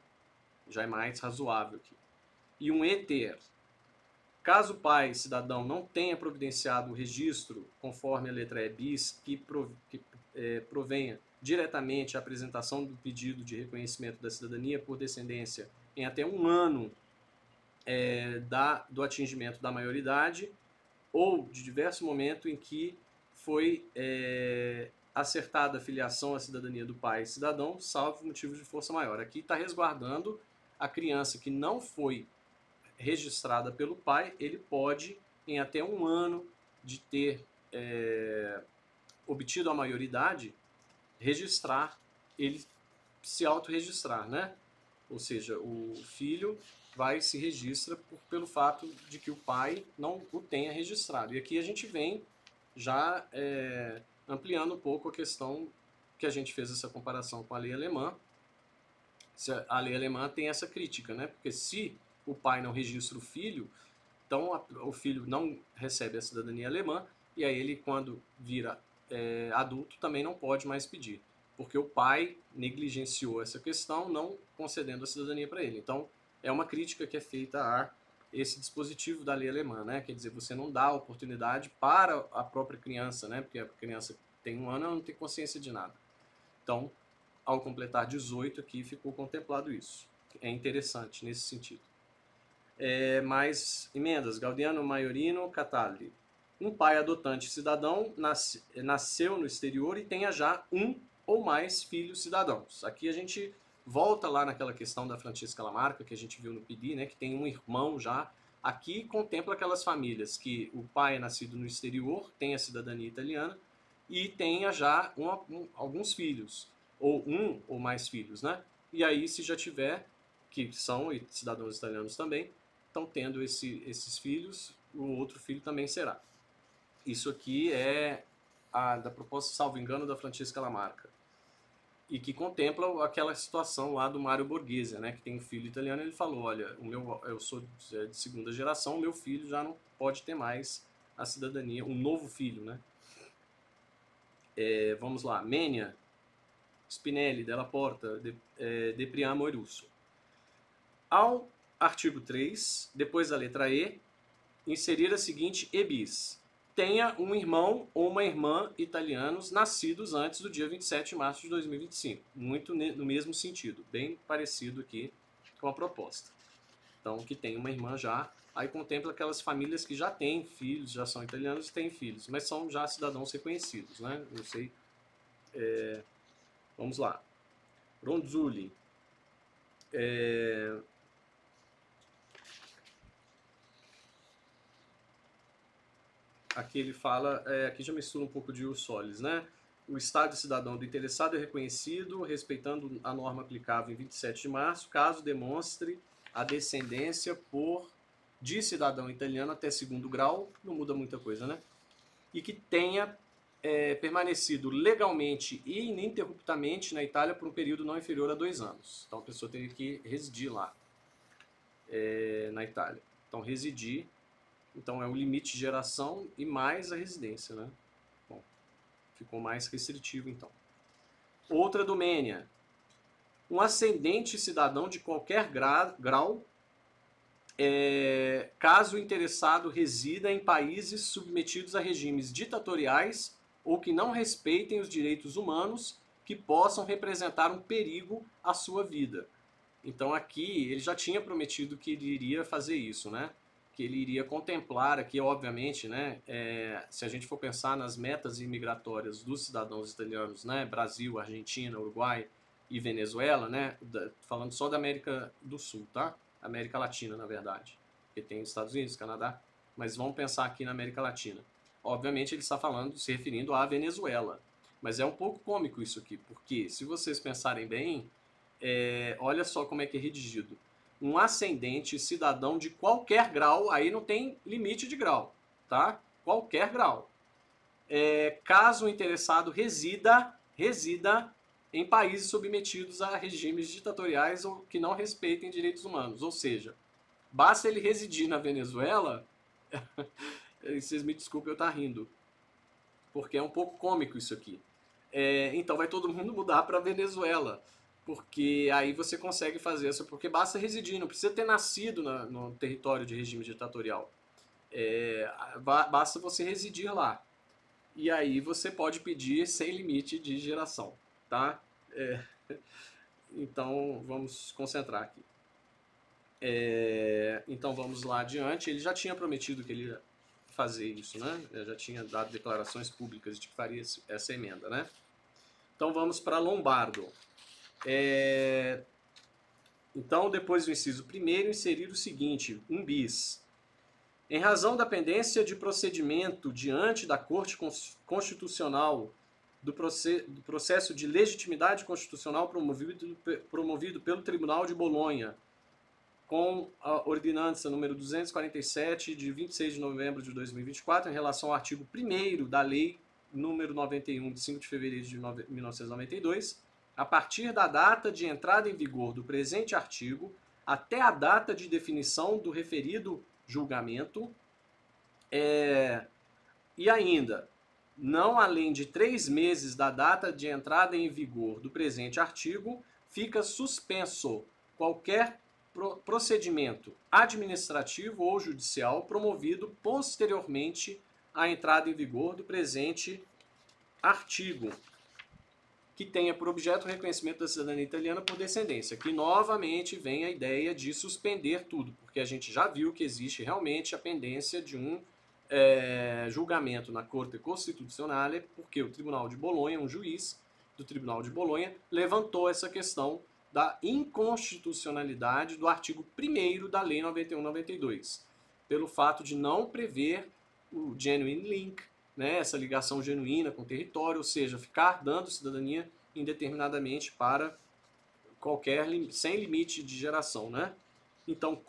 Já é mais razoável aqui. E um ETER. Caso o pai cidadão não tenha providenciado o registro, conforme a letra E bis, que provenha diretamente a apresentação do pedido de reconhecimento da cidadania por descendência em até 1 ano do atingimento da maioridade, ou de diverso momento em que foi acertada a filiação à cidadania do pai cidadão, salvo motivos de força maior. Aqui está resguardando a criança que não foi registrada pelo pai, ele pode, em até 1 ano de ter obtido a maioridade, registrar, ele se autorregistrar, né? Ou seja, o filho vai se registra pelo fato de que o pai não o tenha registrado. E aqui a gente vem já ampliando um pouco a questão que a gente fez essa comparação com a lei alemã. A lei alemã tem essa crítica, né? Porque se o pai não registra o filho, então o filho não recebe a cidadania alemã, e aí ele, quando vira adulto, também não pode mais pedir, porque o pai negligenciou essa questão, não concedendo a cidadania para ele. Então, é uma crítica que é feita a esse dispositivo da lei alemã, né? Quer dizer, você não dá oportunidade para a própria criança, né? Porque a criança tem 1 ano, ela não tem consciência de nada. Então, ao completar 18 aqui, ficou contemplado isso. É interessante nesse sentido. Mais emendas. Gaudiano, Maiorino, Cataldi. Um pai adotante cidadão nasceu no exterior e tenha já 1 ou mais filhos cidadãos. Aqui a gente volta lá naquela questão da Francesca Lamarca, que a gente viu no PD, né, que tem um irmão já. Aqui contempla aquelas famílias que o pai é nascido no exterior, tem a cidadania italiana e tenha já alguns filhos, ou 1 ou mais filhos, né? E aí, se já tiver, que são cidadãos italianos também, estão tendo esses filhos, o outro filho também será. Isso aqui é da proposta, salvo engano, da Francesca Lamarca. E que contempla aquela situação lá do Mario Borghese, né, que tem um filho italiano. Ele falou, olha, eu sou de 2ª geração, o meu filho já não pode ter mais a cidadania, um novo filho, né? Vamos lá, Menia, Spinelli, Della Porta, Depriamo e Russo. Ao artigo 3, depois da letra E, inserir a seguinte E bis. Tenha um irmão ou uma irmã italianos nascidos antes do dia 27 de março de 2025. Muito no mesmo sentido, bem parecido aqui com a proposta. Então, que tem uma irmã já, aí contempla aquelas famílias que já têm filhos, já são italianos e têm filhos, mas são já cidadãos reconhecidos, né? Não sei. Vamos lá. Ronzulli. Aqui ele fala, aqui já mistura um pouco de ius solis, né? O estado de cidadão do interessado é reconhecido, respeitando a norma aplicável em 27 de março, caso demonstre a descendência de cidadão italiano até 2º grau, não muda muita coisa, né? E que tenha permanecido legalmente e ininterruptamente na Itália por um período não inferior a 2 anos. Então a pessoa teria que residir lá, na Itália. Então, residir, então é o limite de geração e mais a residência, né? Bom, ficou mais restritivo, então. Outra domênia. Um ascendente cidadão de qualquer grau, caso o interessado resida em países submetidos a regimes ditatoriais ou que não respeitem os direitos humanos que possam representar um perigo à sua vida. Então aqui ele já tinha prometido que ele iria fazer isso, né? Que ele iria contemplar aqui, obviamente, né? Se a gente for pensar nas metas imigratórias dos cidadãos italianos, né? Brasil, Argentina, Uruguai e Venezuela, né? Falando só da América do Sul, tá? América Latina, na verdade, porque tem Estados Unidos, Canadá, mas vamos pensar aqui na América Latina. Obviamente ele está falando, se referindo à Venezuela, mas é um pouco cômico isso aqui, porque se vocês pensarem bem, olha só como é que é redigido. Um ascendente cidadão de qualquer grau, aí não tem limite de grau, tá? Qualquer grau. Caso o interessado resida em países submetidos a regimes ditatoriais ou que não respeitem direitos humanos. Ou seja, basta ele residir na Venezuela, vocês me desculpem eu estar rindo, porque é um pouco cômico isso aqui. Então vai todo mundo mudar para Venezuela, porque aí você consegue fazer isso, porque basta residir, não precisa ter nascido no território de regime ditatorial. Basta você residir lá. E aí você pode pedir sem limite de geração, tá? Então vamos concentrar aqui. Então vamos lá adiante. Ele já tinha prometido que ele ia fazer isso, né? Ele já tinha dado declarações públicas de que faria essa emenda, né? Então vamos para Lombardo. Então, depois do inciso primeiro, inserir o seguinte, 1 bis. Em razão da pendência de procedimento diante da Corte Constitucional do processo de legitimidade constitucional promovido pelo Tribunal de Bolonha, com a ordenança número 247, de 26 de novembro de 2024, em relação ao artigo 1º da Lei número 91, de 5 de fevereiro de 1992, a partir da data de entrada em vigor do presente artigo, até a data de definição do referido julgamento, e ainda, não além de 3 meses da data de entrada em vigor do presente artigo, fica suspenso qualquer procedimento administrativo ou judicial promovido posteriormente à entrada em vigor do presente artigo, que tenha por objeto o reconhecimento da cidadania italiana por descendência. Aqui novamente vem a ideia de suspender tudo, porque a gente já viu que existe realmente a pendência de um julgamento na Corte Costituzionale, porque o Tribunal de Bolonha, um juiz do Tribunal de Bolonha, levantou essa questão da inconstitucionalidade do artigo 1º da Lei 91/92, pelo fato de não prever o genuine link, né, essa ligação genuína com o território, ou seja, ficar dando cidadania indeterminadamente para sem limite de geração, né? Então,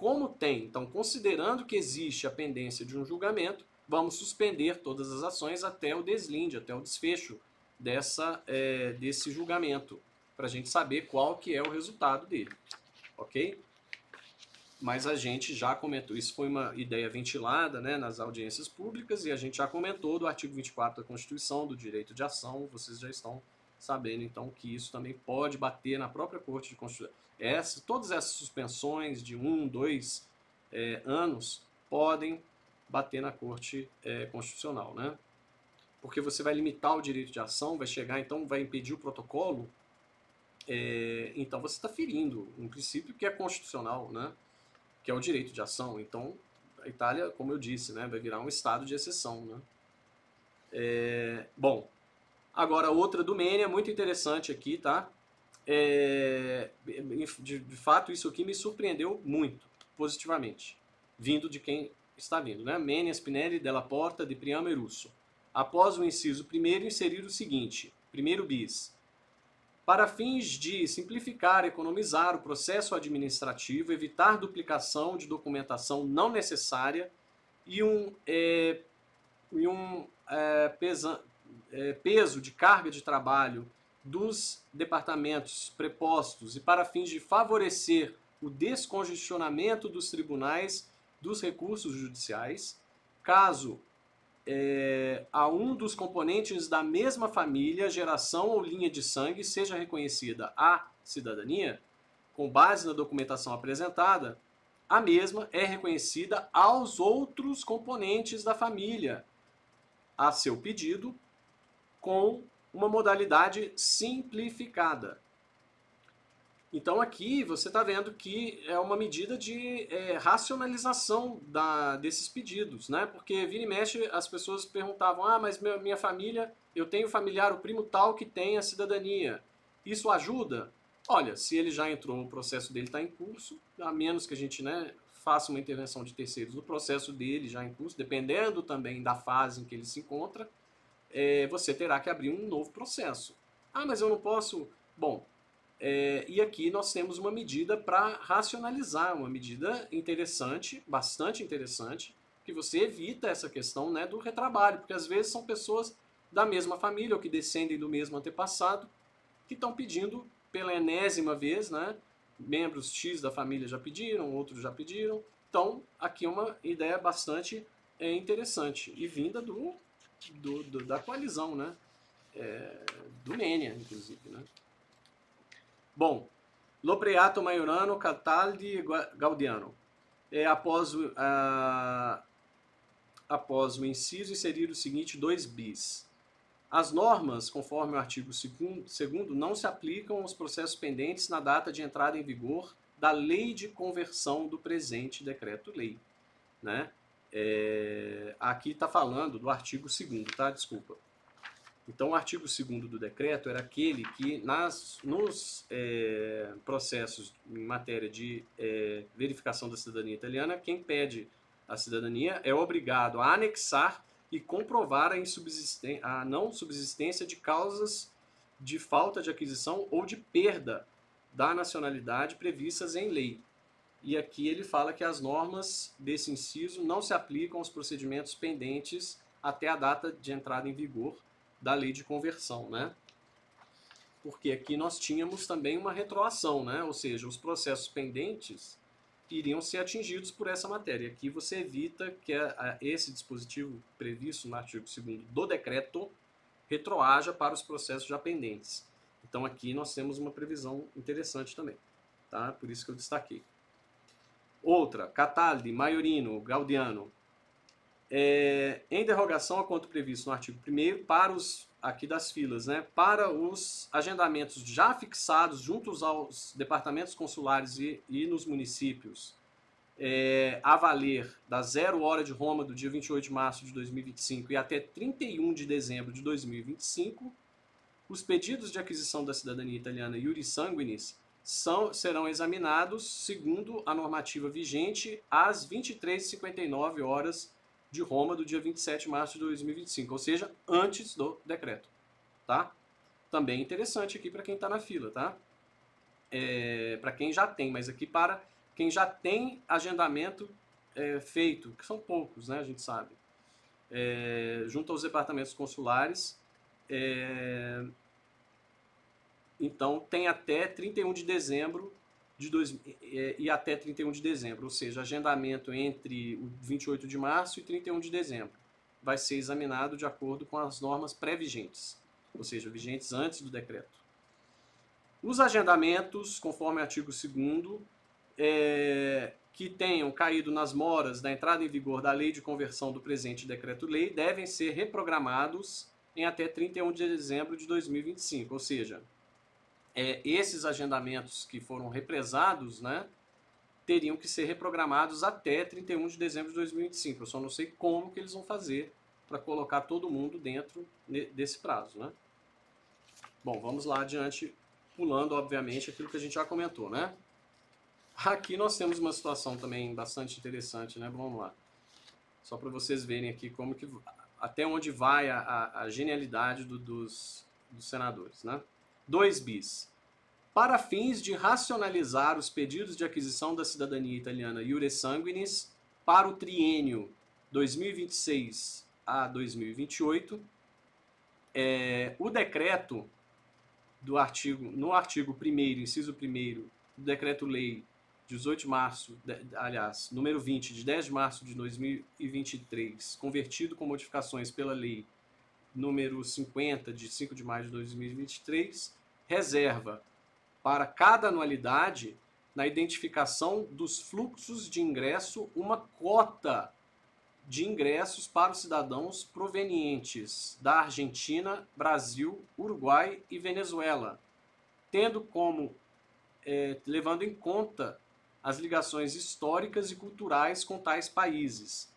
considerando que existe a pendência de um julgamento, vamos suspender todas as ações até o deslinde, até o desfecho desse julgamento, para a gente saber qual que é o resultado dele, ok? Mas a gente já comentou, isso foi uma ideia ventilada, né, nas audiências públicas, e a gente já comentou do artigo 24 da Constituição, do direito de ação, vocês já estão sabendo, então, que isso também pode bater na própria Corte de Constituição. Todas essas suspensões de 1, 2 anos podem bater na Corte Constitucional, né? Porque você vai limitar o direito de ação, vai chegar, então, vai impedir o protocolo, então você está ferindo um princípio que é constitucional, né? Que é o direito de ação. Então, a Itália, como eu disse, né, vai virar um estado de exceção, né? Bom, agora outra domênia muito interessante aqui, tá? De fato, isso aqui me surpreendeu muito, positivamente, vindo de quem está vindo, né? Menia Spinelli della Porta de Priamo e Russo. Após o inciso primeiro, inserir o seguinte, 1º bis. Para fins de simplificar e economizar o processo administrativo, evitar duplicação de documentação não necessária e peso de carga de trabalho dos departamentos prepostos e para fins de favorecer o descongestionamento dos tribunais dos recursos judiciais, caso a um dos componentes da mesma família, geração ou linha de sangue seja reconhecida a cidadania, com base na documentação apresentada, a mesma é reconhecida aos outros componentes da família, a seu pedido, com uma modalidade simplificada. Então aqui você está vendo que é uma medida de racionalização desses pedidos, né? Porque vira e mexe as pessoas perguntavam, mas minha família, eu tenho familiar, o primo tal que tem a cidadania, isso ajuda? Olha, se ele já entrou, o processo dele está em curso, a menos que a gente, né, faça uma intervenção de terceiros no processo dele já em curso, dependendo também da fase em que ele se encontra, você terá que abrir um novo processo. Mas eu não posso... Bom, e aqui nós temos uma medida para racionalizar, uma medida interessante, bastante interessante, que você evita essa questão, né, do retrabalho, porque às vezes são pessoas da mesma família ou que descendem do mesmo antepassado que estão pedindo pela enésima vez, né, membros X da família já pediram, outros já pediram. Então, aqui é uma ideia bastante interessante e vinda da coalizão, né, do Menia, inclusive, né. Bom, Lopreato Maiorano, Cataldi e Gaudiano. Após o inciso, inserir o seguinte 2 bis. As normas, conforme o artigo 2º, não se aplicam aos processos pendentes na data de entrada em vigor da lei de conversão do presente decreto-lei. Né? Aqui está falando do artigo 2º, tá? Desculpa. Então, o artigo 2º do decreto era aquele que, nos processos em matéria de verificação da cidadania italiana, quem pede a cidadania é obrigado a anexar e comprovar a não subsistência de causas de falta de aquisição ou de perda da nacionalidade previstas em lei. E aqui ele fala que as normas desse inciso não se aplicam aos procedimentos pendentes até a data de entrada em vigor da lei de conversão, né? Porque aqui nós tínhamos também uma retroação, né? Ou seja, os processos pendentes iriam ser atingidos por essa matéria. Aqui você evita que esse dispositivo previsto no artigo 2º do decreto retroaja para os processos já pendentes. Então aqui nós temos uma previsão interessante também, tá? Por isso que eu destaquei. Outra, Cataldi, Maiorino, Gaudiano. Em derrogação ao quanto previsto no artigo 1º, para os, aqui das filas, né, para os agendamentos já fixados juntos aos departamentos consulares e nos municípios, a valer da 0 hora de Roma do dia 28 de março de 2025 e até 31 de dezembro de 2025, os pedidos de aquisição da cidadania italiana iuris sanguinis serão examinados segundo a normativa vigente às 23h59 horas de Roma do dia 27 de março de 2025, ou seja, antes do decreto, tá? Também interessante aqui para quem está na fila, tá? Para quem já tem, mas aqui para quem já tem agendamento feito, que são poucos, né, a gente sabe, junto aos departamentos consulares, então tem até 31 de dezembro e até 31 de dezembro, ou seja, agendamento entre o 28 de março e 31 de dezembro. Vai ser examinado de acordo com as normas pré-vigentes, ou seja, vigentes antes do decreto. Os agendamentos, conforme o artigo 2º, que tenham caído nas moras da entrada em vigor da lei de conversão do presente decreto-lei, devem ser reprogramados em até 31 de dezembro de 2025, ou seja, esses agendamentos que foram represados, né, teriam que ser reprogramados até 31 de dezembro de 2025. Eu só não sei como que eles vão fazer para colocar todo mundo dentro desse prazo, né? Bom, vamos lá adiante, pulando, obviamente, aquilo que a gente já comentou, né? Aqui nós temos uma situação também bastante interessante, né? Vamos lá. Só para vocês verem aqui como que, até onde vai a genialidade dos senadores, né? 2 bis. Para fins de racionalizar os pedidos de aquisição da cidadania italiana iuris sanguinis para o triênio 2026 a 2028, o decreto no artigo 1º, inciso 1º, do decreto-lei 18 de março, aliás, número 20, de 10 de março de 2023, convertido com modificações pela lei número 50, de 5 de maio de 2023, reserva para cada anualidade, na identificação dos fluxos de ingresso, uma cota de ingressos para os cidadãos provenientes da Argentina, Brasil, Uruguai e Venezuela, tendo como, levando em conta as ligações históricas e culturais com tais países,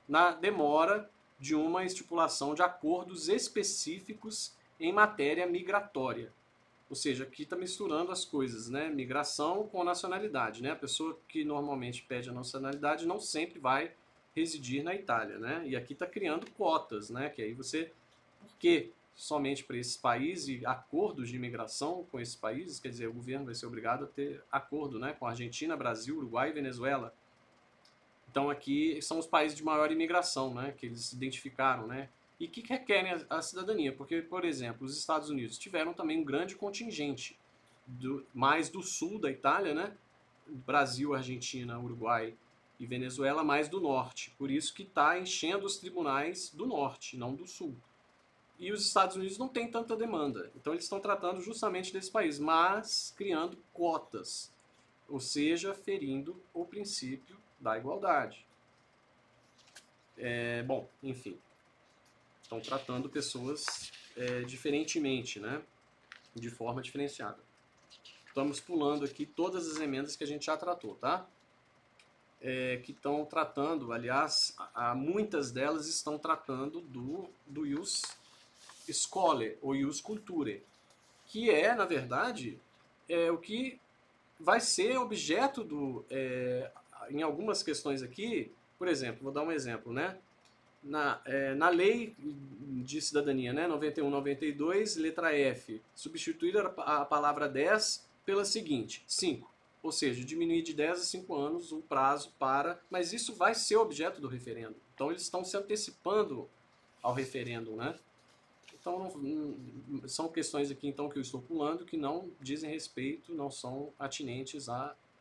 na demora de uma estipulação de acordos específicos em matéria migratória. Ou seja, aqui está misturando as coisas, né? Migração com nacionalidade, né? A pessoa que normalmente pede a nacionalidade não sempre vai residir na Itália, né? E aqui está criando cotas, né? Que aí você, por que somente para esses países e acordos de imigração com esses países? Quer dizer, o governo vai ser obrigado a ter acordo, né? Com a Argentina, Brasil, Uruguai e Venezuela. Então aqui são os países de maior imigração, né? Que eles identificaram, né? E que requerem a cidadania, porque, por exemplo, os Estados Unidos tiveram também um grande contingente mais do sul da Itália, né? Brasil, Argentina, Uruguai e Venezuela, mais do norte. Por isso que está enchendo os tribunais do norte, não do sul. E os Estados Unidos não têm tanta demanda, então eles estão tratando justamente desse país, mas criando cotas, ou seja, ferindo o princípio da igualdade. Bom, enfim. Estão tratando pessoas diferentemente, né? De forma diferenciada. Estamos pulando aqui todas as emendas que a gente já tratou, tá? Que estão tratando, aliás, muitas delas estão tratando do ius scholae, ou ius culturae, que é, na verdade, o que vai ser objeto em algumas questões aqui. Por exemplo, vou dar um exemplo, né? Na lei de cidadania, né, 91/92, letra F, substituir a palavra 10 pela seguinte, 5. Ou seja, diminuir de 10 a 5 anos o prazo para... Mas isso vai ser objeto do referendo. Então eles estão se antecipando ao referendo, né? Então são questões aqui então que eu estou pulando que não dizem respeito, não são atinentes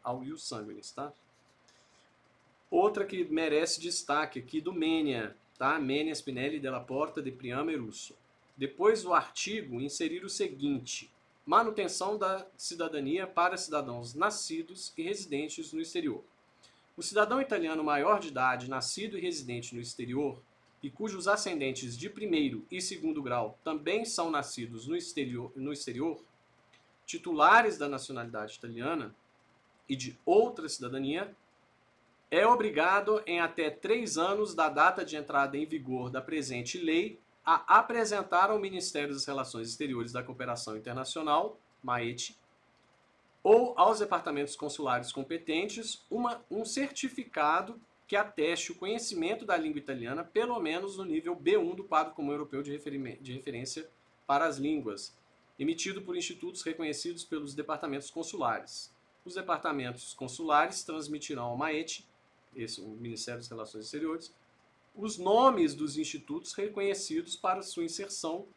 ao ius sanguinis, tá? Outra que merece destaque aqui do Menia, tá? Menia Spinelli della Porta de Priamo e Russo. Depois do artigo, inserir o seguinte: manutenção da cidadania para cidadãos nascidos e residentes no exterior. O cidadão italiano maior de idade, nascido e residente no exterior, e cujos ascendentes de primeiro e segundo grau também são nascidos no exterior, titulares da nacionalidade italiana e de outra cidadania, é obrigado, em até 3 anos da data de entrada em vigor da presente lei, a apresentar ao Ministério das Relações Exteriores da Cooperação Internacional, MAET, ou aos departamentos consulares competentes, um certificado que ateste o conhecimento da língua italiana, pelo menos no nível B1 do Quadro Comum Europeu de Referência para as Línguas, emitido por institutos reconhecidos pelos departamentos consulares. Os departamentos consulares transmitirão ao MAET, o Ministério das Relações Exteriores, os nomes dos institutos reconhecidos para sua inserção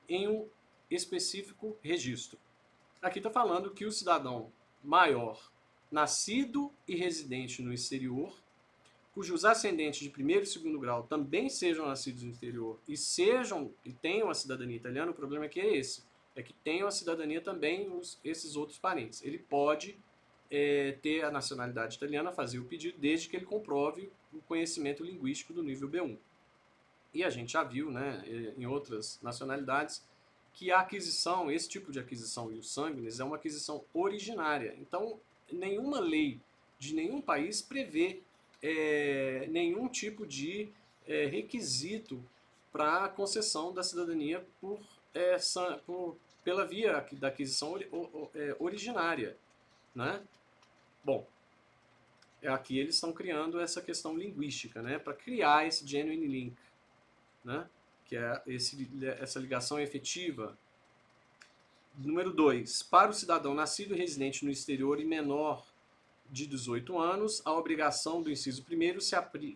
em um específico registro. Aqui está falando que o cidadão maior, nascido e residente no exterior, cujos ascendentes de primeiro e segundo grau também sejam nascidos no exterior e tenham a cidadania italiana, o problema aqui é esse, é que tenham a cidadania também esses outros parentes. Ele pode ter a nacionalidade italiana, fazer o pedido, desde que ele comprove o conhecimento linguístico do nível B1. E a gente já viu, né, em outras nacionalidades, que a aquisição, esse tipo de aquisição ius sanguinis, é uma aquisição originária. Então, nenhuma lei de nenhum país prevê nenhum tipo de requisito para a concessão da cidadania pela via da aquisição originária, né? Bom, aqui eles estão criando essa questão linguística, né, para criar esse genuine link, né, que é essa ligação efetiva. Número 2. Para o cidadão nascido e residente no exterior e menor de 18 anos, a obrigação do inciso 1º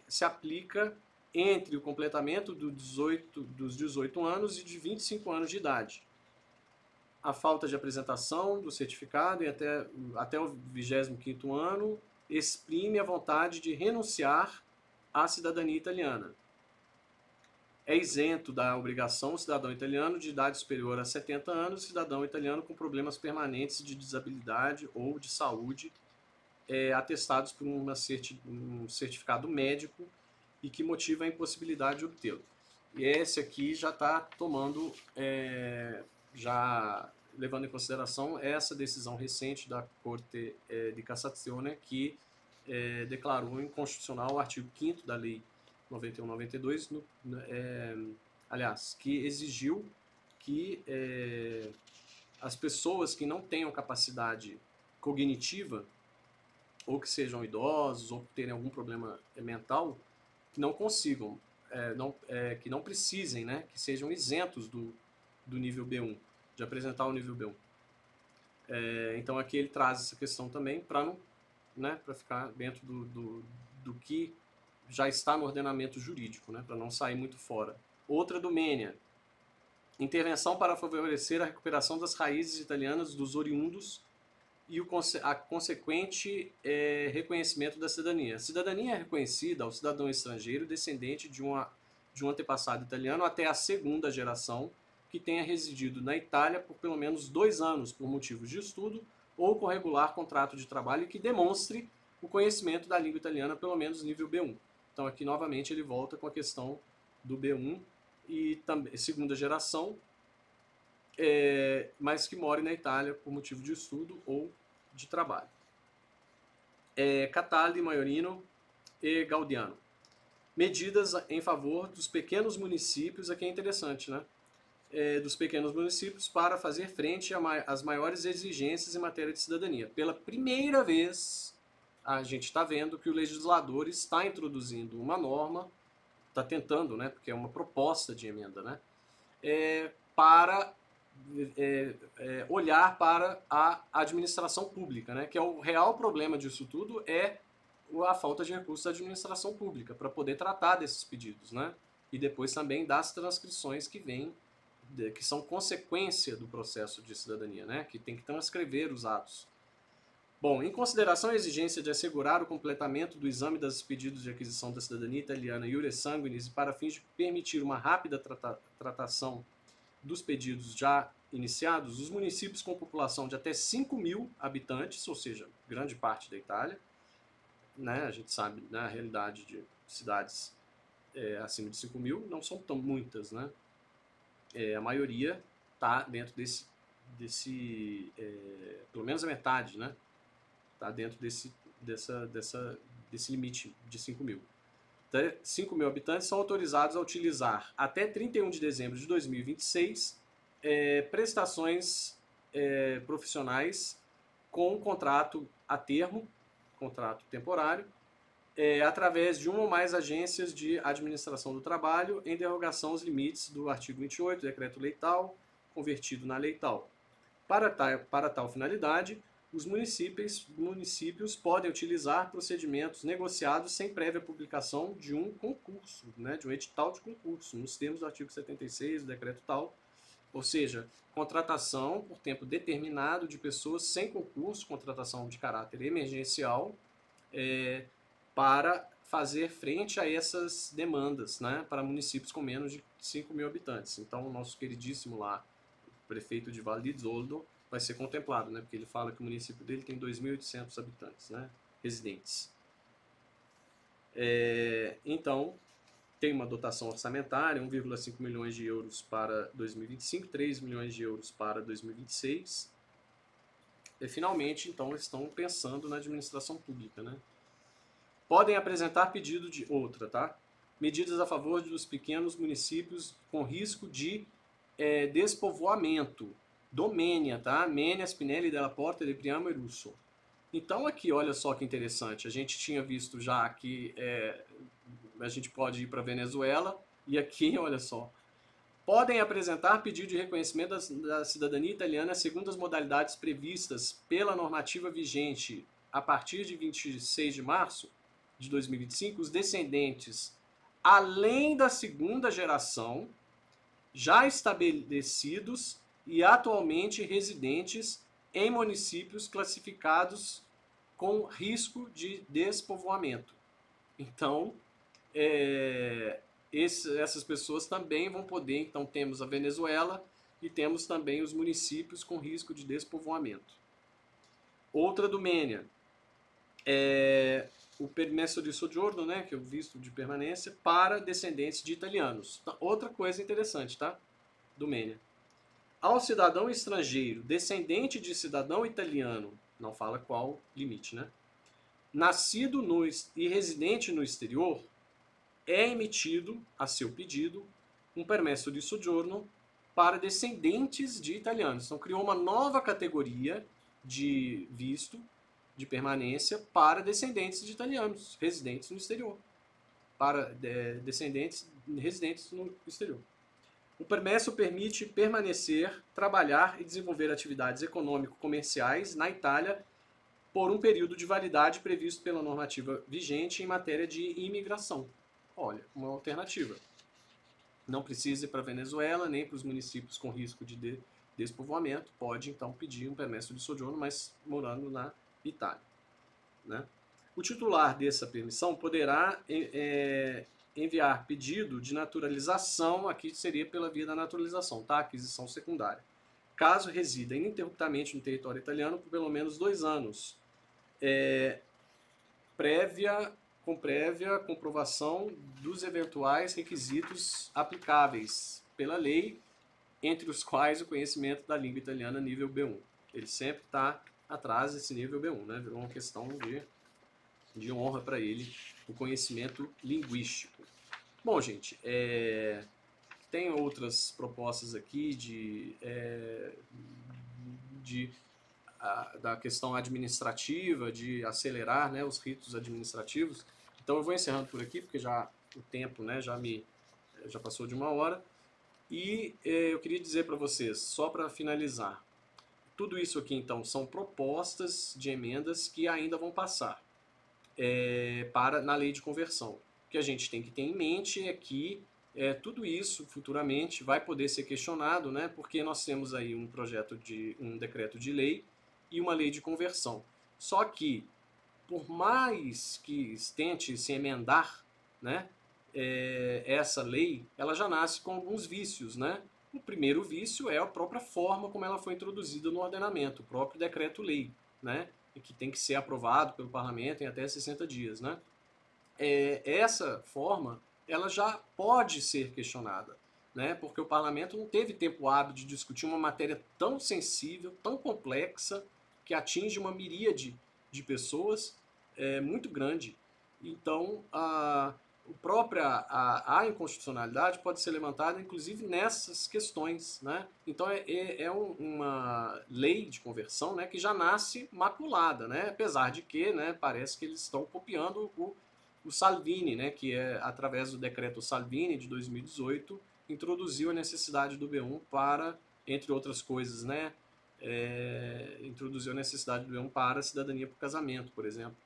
se aplica entre o completamento dos 18 anos e de 25 anos de idade. a falta de apresentação do certificado e até o 25º ano exprime a vontade de renunciar à cidadania italiana. É isento da obrigação o cidadão italiano de idade superior a 70 anos, cidadão italiano com problemas permanentes de desabilidade ou de saúde, atestados por um certificado médico e que motiva a impossibilidade de obtê-lo. E esse aqui já está tomando, já levando em consideração essa decisão recente da Corte de Cassazione, que declarou inconstitucional o artigo 5º da Lei 91/92, aliás, que exigiu que as pessoas que não tenham capacidade cognitiva, ou que sejam idosos, ou que tenham algum problema mental, que não consigam, que não precisem, né, que sejam isentos do nível B1, de apresentar o nível B1. Então aqui ele traz essa questão também para ficar dentro do que já está no ordenamento jurídico, né, para não sair muito fora. Outra do Menia, intervenção para favorecer a recuperação das raízes italianas dos oriundos e a consequente reconhecimento da cidadania. A cidadania é reconhecida ao cidadão estrangeiro descendente de um antepassado italiano até a segunda geração que tenha residido na Itália por pelo menos 2 anos por motivos de estudo ou com regular contrato de trabalho que demonstre o conhecimento da língua italiana pelo menos nível B1. Então aqui novamente ele volta com a questão do B1 e também segunda geração, mas que more na Itália por motivo de estudo ou de trabalho. Cataldi, Maiorino e Gaudiano. Medidas em favor dos pequenos municípios, aqui é interessante, né? Dos pequenos municípios para fazer frente às maiores exigências em matéria de cidadania. Pela primeira vez, a gente está vendo que o legislador está introduzindo uma norma, está tentando, né? Porque é uma proposta de emenda, né? Para olhar para a administração pública, né? Que é o real problema disso tudo, a falta de recursos da administração pública para poder tratar desses pedidos, né? E depois também das transcrições que são consequência do processo de cidadania, né? Que tem que transcrever os atos. Bom, em consideração à exigência de assegurar o completamento do exame dos pedidos de aquisição da cidadania italiana iure sanguinis e para fins de permitir uma rápida tratação dos pedidos já iniciados, os municípios com população de até 5.000 habitantes, ou seja, grande parte da Itália, né, a gente sabe, na realidade de cidades acima de 5.000, não são tão muitas, né? A maioria está dentro desse pelo menos a metade, né? Está dentro desse limite de 5.000. Então, 5.000 habitantes são autorizados a utilizar até 31 de dezembro de 2026 prestações profissionais com contrato a termo, contrato temporário, através de uma ou mais agências de administração do trabalho, em derrogação aos limites do artigo 28 do Decreto-Lei tal, convertido na Lei tal. Para tal finalidade, os municípios podem utilizar procedimentos negociados sem prévia publicação de um concurso, né, de um edital de concurso, nos termos do artigo 76 do decreto tal, ou seja, contratação por tempo determinado de pessoas sem concurso, contratação de caráter emergencial, para fazer frente a essas demandas, né, para municípios com menos de 5.000 habitantes. Então, o nosso queridíssimo lá, o prefeito de Valle d'Isole, vai ser contemplado, né? Porque ele fala que o município dele tem 2.800 habitantes, né? Residentes. Então, tem uma dotação orçamentária, 1,5 milhões de euros para 2025, 3 milhões de euros para 2026. E, finalmente, então, eles estão pensando na administração pública, né? Podem apresentar pedido de outra, tá? Medidas a favor dos pequenos municípios com risco de despovoamento. Do Menia, tá? Menia, Spinelli, Della Porta, De Priamo e Russo. Então aqui, olha só que interessante, a gente tinha visto já que a gente pode ir para a Venezuela, e aqui, olha só, podem apresentar pedido de reconhecimento da cidadania italiana segundo as modalidades previstas pela normativa vigente a partir de 26 de março de 2025, os descendentes, além da segunda geração, já estabelecidos e atualmente residentes em municípios classificados com risco de despovoamento. Então, essas pessoas também vão poder, então temos a Venezuela e temos também os municípios com risco de despovoamento. Outra domênia é o permesso di soggiorno, né, que é o visto de permanência, para descendentes de italianos. Então, outra coisa interessante, tá? Domênia. Ao cidadão estrangeiro, descendente de cidadão italiano, não fala qual limite, né? Nascido e residente no exterior, é emitido, a seu pedido, um permesso di soggiorno para descendentes de italianos. Então criou uma nova categoria de visto de permanência para descendentes de italianos residentes no exterior. Para descendentes residentes no exterior. O permesso permite permanecer, trabalhar e desenvolver atividades econômico-comerciais na Itália por um período de validade previsto pela normativa vigente em matéria de imigração. Olha, uma alternativa. Não precisa ir para a Venezuela, nem para os municípios com risco de despovoamento. Pode, então, pedir um permesso de sojourno, mas morando na Itália. Né? O titular dessa permissão poderá enviar pedido de naturalização, aqui seria pela via da naturalização, tá? Aquisição secundária. Caso resida ininterruptamente no território italiano por pelo menos 2 anos, com prévia comprovação dos eventuais requisitos aplicáveis pela lei, entre os quais o conhecimento da língua italiana nível B1. Ele sempre está atrás desse nível B1, né? Virou uma questão de honra para ele o conhecimento linguístico. Bom, gente, tem outras propostas aqui da questão administrativa, de acelerar, né, os ritos administrativos. Então eu vou encerrando por aqui, porque já o tempo, né, já passou de 1 hora. E eu queria dizer para vocês, só para finalizar, tudo isso aqui então são propostas de emendas que ainda vão passar na lei de conversão. O que a gente tem que ter em mente é que tudo isso futuramente vai poder ser questionado, né, porque nós temos aí um decreto de lei e uma lei de conversão. Só que, por mais que tente se emendar, né, essa lei, ela já nasce com alguns vícios, né? O primeiro vício é a própria forma como ela foi introduzida no ordenamento, o próprio decreto-lei, né? E que tem que ser aprovado pelo parlamento em até 60 dias, né? Essa forma, ela já pode ser questionada, né? Porque o parlamento não teve tempo hábil de discutir uma matéria tão sensível, tão complexa, que atinge uma miríade de pessoas muito grande. Então, a inconstitucionalidade pode ser levantada, inclusive, nessas questões, né? Então, uma lei de conversão, né, que já nasce maculada, né? Apesar de que, né, parece que eles estão copiando o Salvini, né, que através do decreto Salvini de 2018, introduziu a necessidade do B1 para, entre outras coisas, né, introduziu a necessidade do B1 para a cidadania por casamento, por exemplo.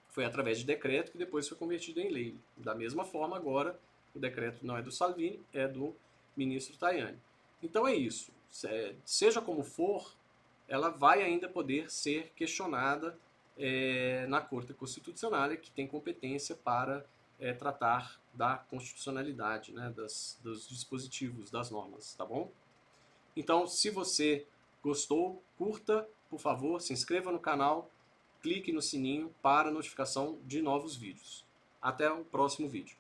Foi através de decreto que depois foi convertido em lei. Da mesma forma, agora, o decreto não é do Salvini, é do ministro Tajani. Então é isso. Seja como for, ela vai ainda poder ser questionada na Corte Constitucional, que tem competência para tratar da constitucionalidade, né, dos dispositivos, das normas, tá bom? Então, se você gostou, curta, por favor, se inscreva no canal, clique no sininho para notificação de novos vídeos. Até o próximo vídeo.